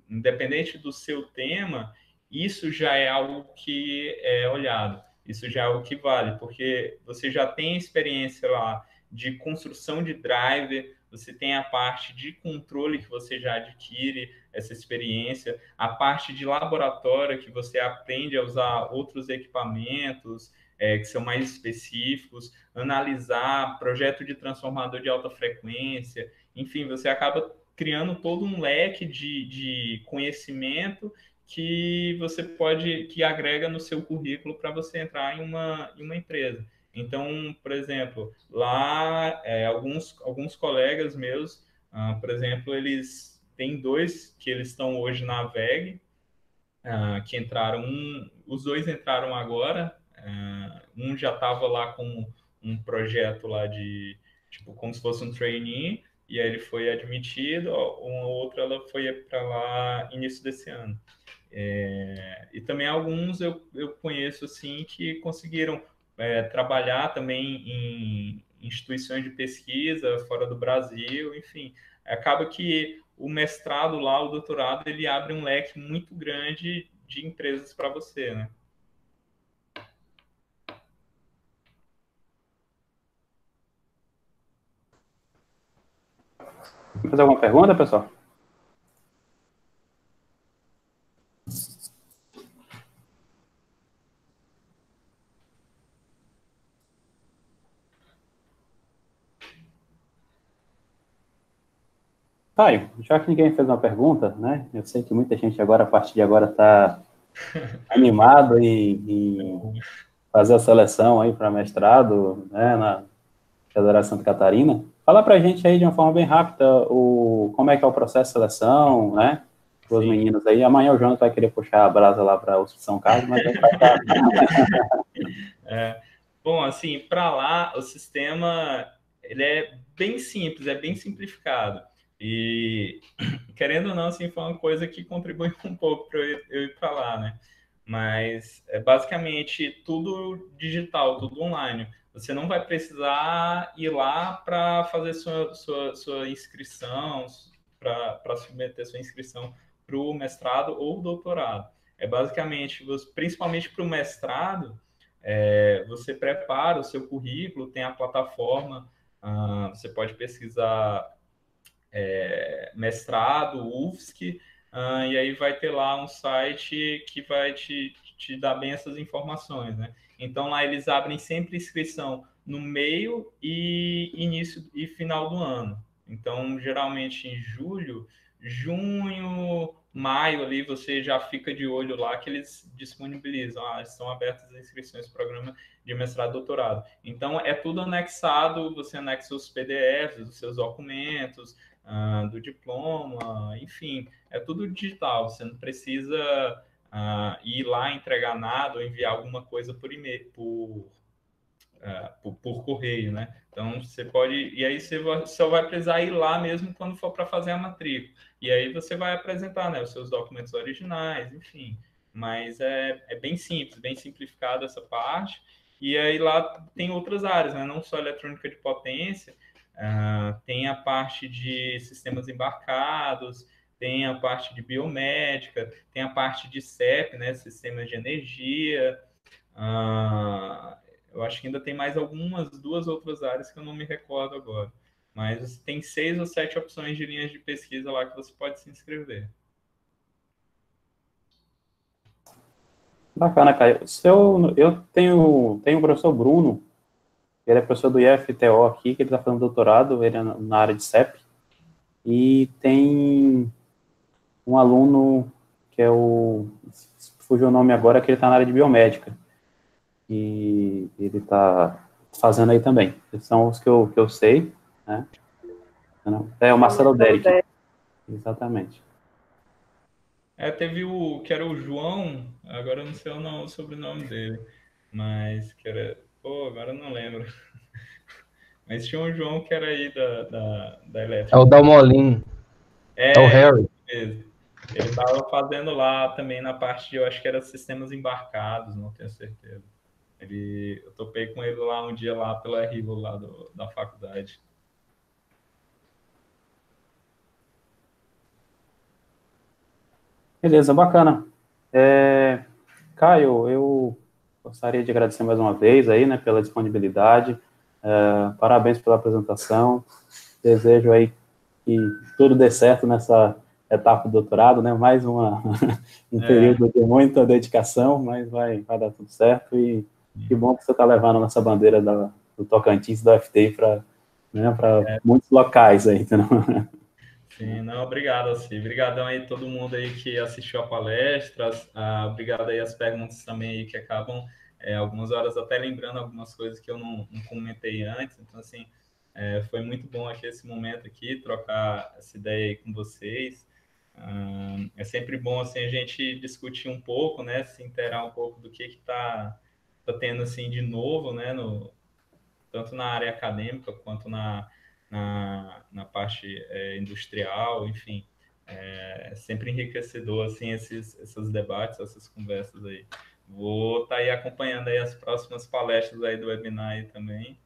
independente do seu tema, isso já é algo que é olhado. Isso já é o que vale, porque você já tem experiência lá de construção de driver, você tem a parte de controle que você já adquire essa experiência, a parte de laboratório que você aprende a usar outros equipamentos que são mais específicos, analisar projeto de transformador de alta frequência, enfim, você acaba criando todo um leque de conhecimento que agrega no seu currículo para você entrar em uma empresa. Então, por exemplo, lá alguns colegas meus, por exemplo, eles têm dois que eles estão hoje na WEG, que entraram, os dois entraram agora, um já estava lá com um projeto lá de, tipo, como se fosse um trainee, e aí ele foi admitido, uma outra ela foi para lá início desse ano. E também alguns eu conheço assim que conseguiram trabalhar também em instituições de pesquisa fora do Brasil, enfim, acaba que o mestrado lá, o doutorado, ele abre um leque muito grande de empresas para você, né? Quer fazer alguma pergunta, pessoal? Caio, já que ninguém fez uma pergunta, né? Eu sei que muita gente agora, a partir de agora, está animado em fazer a seleção aí para mestrado, né, na Federação Santa Catarina. Fala para a gente aí de uma forma bem rápida como é que é o processo de seleção, né? Para os meninos aí. Amanhã o Jonas vai querer puxar a brasa lá para o São Carlos, mas vai estar. Bom, assim, para lá o sistema ele é bem simples, é bem simplificado. E querendo ou não, assim, foi uma coisa que contribui um pouco para eu ir para lá, né? Mas é basicamente tudo digital, tudo online. Você não vai precisar ir lá para fazer sua inscrição, para submeter sua inscrição para o mestrado ou doutorado. É basicamente, principalmente para o mestrado, você prepara o seu currículo, tem a plataforma, você pode pesquisar mestrado, UFSC, e aí vai ter lá um site que vai te dar bem essas informações, né? Então lá eles abrem sempre inscrição no meio e início e final do ano. Então geralmente em julho, junho, maio ali você já fica de olho lá que eles disponibilizam, estão abertas as inscrições para o programa de mestrado e doutorado. Então é tudo anexado, você anexa os PDFs, os seus documentos, do diploma, enfim, é tudo digital. Você não precisa ir lá entregar nada ou enviar alguma coisa por e-mail, por correio, né? Então, você pode... E aí, você só vai precisar ir lá mesmo quando for para fazer a matrícula. E aí, você vai apresentar, né, os seus documentos originais, enfim. Mas é bem simples, bem simplificado essa parte. E aí, lá tem outras áreas, né? Não só eletrônica de potência, tem a parte de sistemas embarcados, tem a parte de biomédica, tem a parte de CEP, né, sistemas de energia. Eu acho que ainda tem mais algumas, 2 outras áreas que eu não me recordo agora. Mas tem 6 ou 7 opções de linhas de pesquisa lá que você pode se inscrever. Bacana, Caio. Eu tenho o professor Bruno, ele é professor do IFTO aqui, que ele está fazendo doutorado, ele é na área de CEP, e tem um aluno que é fugiu o nome agora, que ele está na área de biomédica, e ele está fazendo aí também. Esses são os que eu sei, né? É o Marcelo Derek. Exatamente. Teve que era o João, agora eu não sei o sobrenome dele, mas que era... Pô, agora eu não lembro. Mas tinha um João que era aí da elétrica. É o Dalmolin. É o Harry. Mesmo. Ele estava fazendo lá também na parte de, eu acho que era sistemas embarcados, não tenho certeza. Eu topei com ele lá um dia lá pela RIVO lá da faculdade. Beleza, bacana. Caio, eu gostaria de agradecer mais uma vez aí, né, pela disponibilidade. Parabéns pela apresentação. Desejo aí que tudo dê certo nessa etapa do doutorado, né? Mais um período de muita dedicação, mas vai dar tudo certo. E que bom que você está levando nossa bandeira do Tocantins, da UFT, para muitos locais aí, entendeu? Sim, não, obrigado, assim. Obrigadão aí todo mundo aí que assistiu a palestra. Obrigado aí as perguntas também aí que acabam algumas horas até lembrando algumas coisas que eu não comentei antes. Então, assim, foi muito bom aqui esse momento aqui, trocar essa ideia aí com vocês. É sempre bom, assim, a gente discutir um pouco, né, se inteirar um pouco do que tá tendo, assim, de novo, né, tanto na área acadêmica quanto na parte industrial, enfim. É sempre enriquecedor, assim, esses debates, essas conversas aí. Vou estar aí acompanhando aí as próximas palestras aí do webinar aí também.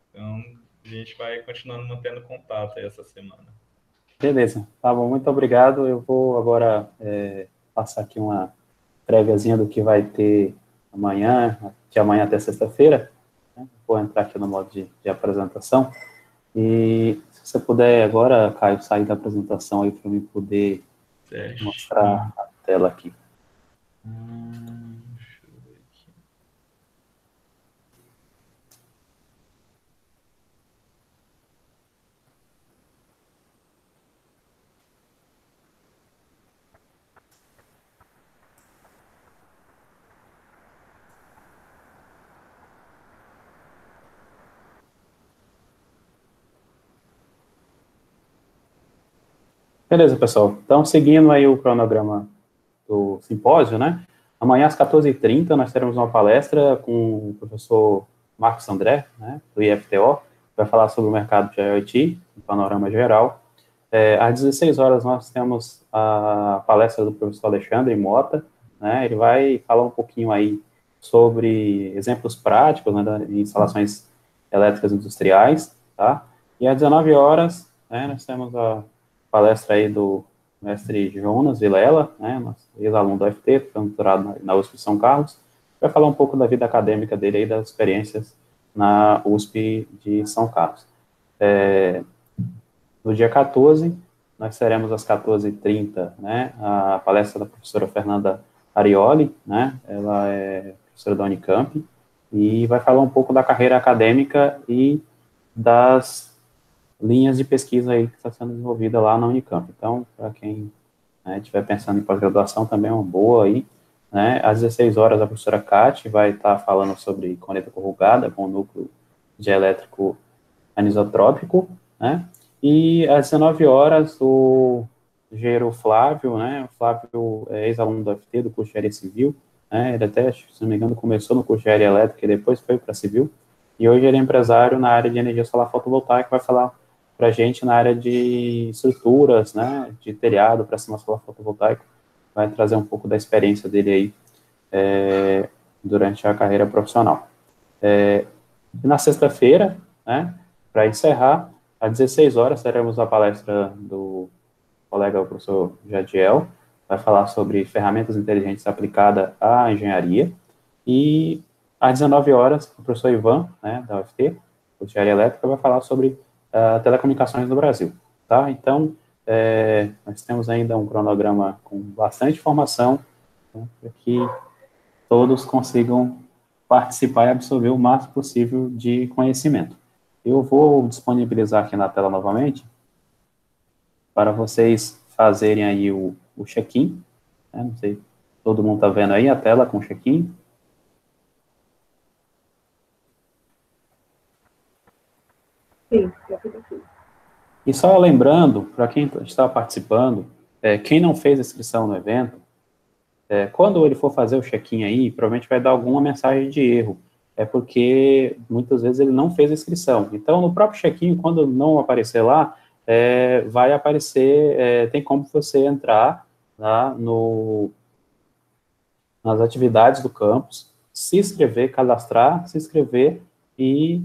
Então, a gente vai continuando mantendo contato aí essa semana. Beleza, tá bom, muito obrigado. Eu vou agora passar aqui uma préviazinha do que vai ter amanhã, de amanhã até sexta-feira. Né? Vou entrar aqui no modo de apresentação. E se você puder agora, Caio, sair da apresentação aí para mim poder mostrar a tela aqui. Deixa eu ver aqui. Beleza, pessoal. Então, seguindo aí o cronograma do simpósio, né? Amanhã às 14h30 nós teremos uma palestra com o professor Marcos André, né, do IFTO, que vai falar sobre o mercado de IoT, um panorama geral. Às 16 horas nós temos a palestra do professor Alexandre Mota, né? Ele vai falar um pouquinho aí sobre exemplos práticos, né, de instalações elétricas industriais, tá? E às 19 horas, né, nós temos a palestra aí do mestre Jonas Vilela, né, ex-aluno do UFT, doutorado na USP de São Carlos, vai falar um pouco da vida acadêmica dele aí, das experiências na USP de São Carlos. No dia 14, nós teremos às 14h30, né, a palestra da professora Fernanda Arioli, né, ela é professora da Unicamp, e vai falar um pouco da carreira acadêmica e das linhas de pesquisa aí que está sendo desenvolvida lá na Unicamp. Então, para quem estiver pensando em pós-graduação, também é uma boa aí, né. Às 16 horas, a professora Cate vai estar falando sobre corrente corrugada com núcleo dielétrico anisotrópico, né. E às 19 horas, o engenheiro Flávio, né, o Flávio é ex-aluno do UFT, do curso de Engenharia Civil, né, ele até, se não me engano, começou no curso de Engenharia Elétrica e depois foi para Civil, e hoje ele é empresário na área de energia solar fotovoltaica, vai falar para a gente na área de estruturas, né, de telhado para cima solar fotovoltaico, vai trazer um pouco da experiência dele aí durante a carreira profissional. Na sexta-feira, né, para encerrar, às 16 horas, teremos a palestra do colega, o professor Jadiel, vai falar sobre ferramentas inteligentes aplicadas à engenharia, e às 19 horas, o professor Ivan, né, da UFT, de Engenharia Elétrica, vai falar sobre telecomunicações no Brasil, tá? Então, nós temos ainda um cronograma com bastante informação, né, para que todos consigam participar e absorver o máximo possível de conhecimento. Eu vou disponibilizar aqui na tela novamente, para vocês fazerem aí o check-in, né? Não sei, todo mundo está vendo aí a tela com check-in? Sim, já fiz aqui. E só lembrando, para quem está participando, quem não fez inscrição no evento, quando ele for fazer o check-in aí, provavelmente vai dar alguma mensagem de erro, porque muitas vezes ele não fez a inscrição. Então, no próprio check-in, quando não aparecer lá, vai aparecer, tem como você entrar lá nas atividades do campus, se inscrever, cadastrar, se inscrever e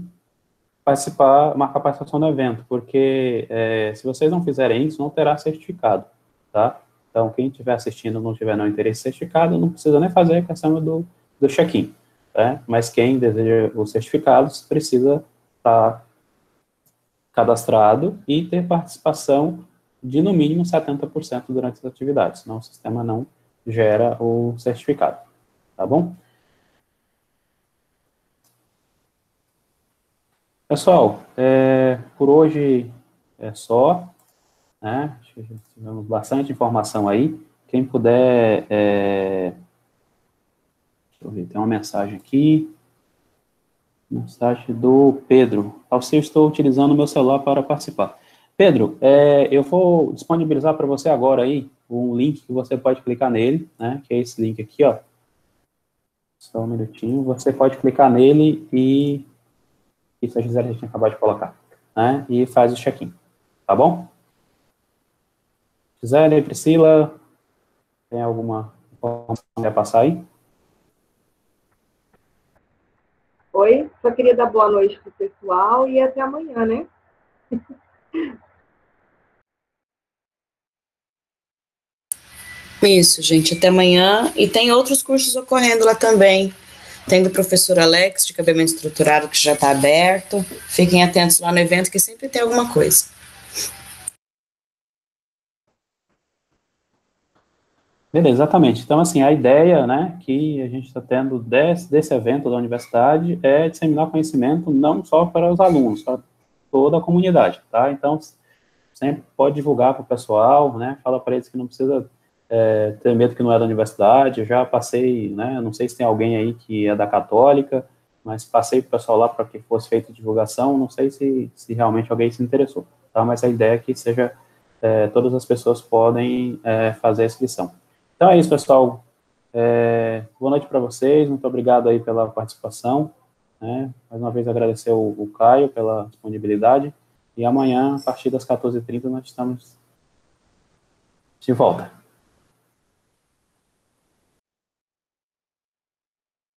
participar, marcar participação no evento, porque se vocês não fizerem isso, não terá certificado, tá? Então, quem estiver assistindo não tiver não interesse em certificado, não precisa nem fazer a questão do check-in, tá? Mas quem deseja os certificados precisa estar cadastrado e ter participação de, no mínimo, 70% durante as atividades, senão o sistema não gera o certificado, tá bom? Pessoal, por hoje é só, né? Tivemos bastante informação aí. Quem puder, deixa eu ver, tem uma mensagem aqui, mensagem do Pedro. Alceu, estou utilizando o meu celular para participar. Pedro, eu vou disponibilizar para você agora aí um link que você pode clicar nele, né? Que é esse link aqui, ó. Só um minutinho. Você pode clicar nele e isso a Gisele já tinha acabado de colocar, né? E faz o check-in, tá bom? Gisele, Priscila, tem alguma informação que quer passar aí? Oi, só queria dar boa noite pro pessoal e até amanhã, né? Isso, gente, até amanhã. E tem outros cursos ocorrendo lá também. Tem do professor Alex, de cabeamento estruturado, que já está aberto. Fiquem atentos lá no evento, que sempre tem alguma coisa. Beleza, exatamente. Então, assim, a ideia, né, que a gente está tendo desse evento da universidade é disseminar conhecimento não só para os alunos, para toda a comunidade, tá? Então, sempre pode divulgar para o pessoal, né, fala para eles que não precisa ter medo que não é da universidade. Eu já passei, né, não sei se tem alguém aí que é da Católica, mas passei para o pessoal lá para que fosse feita divulgação, não sei se realmente alguém se interessou, tá? Mas a ideia é que seja, todas as pessoas podem fazer a inscrição. Então é isso, pessoal. Boa noite para vocês, muito obrigado aí pela participação, né? Mais uma vez agradecer o Caio pela disponibilidade, e amanhã, a partir das 14h30, nós estamos de volta.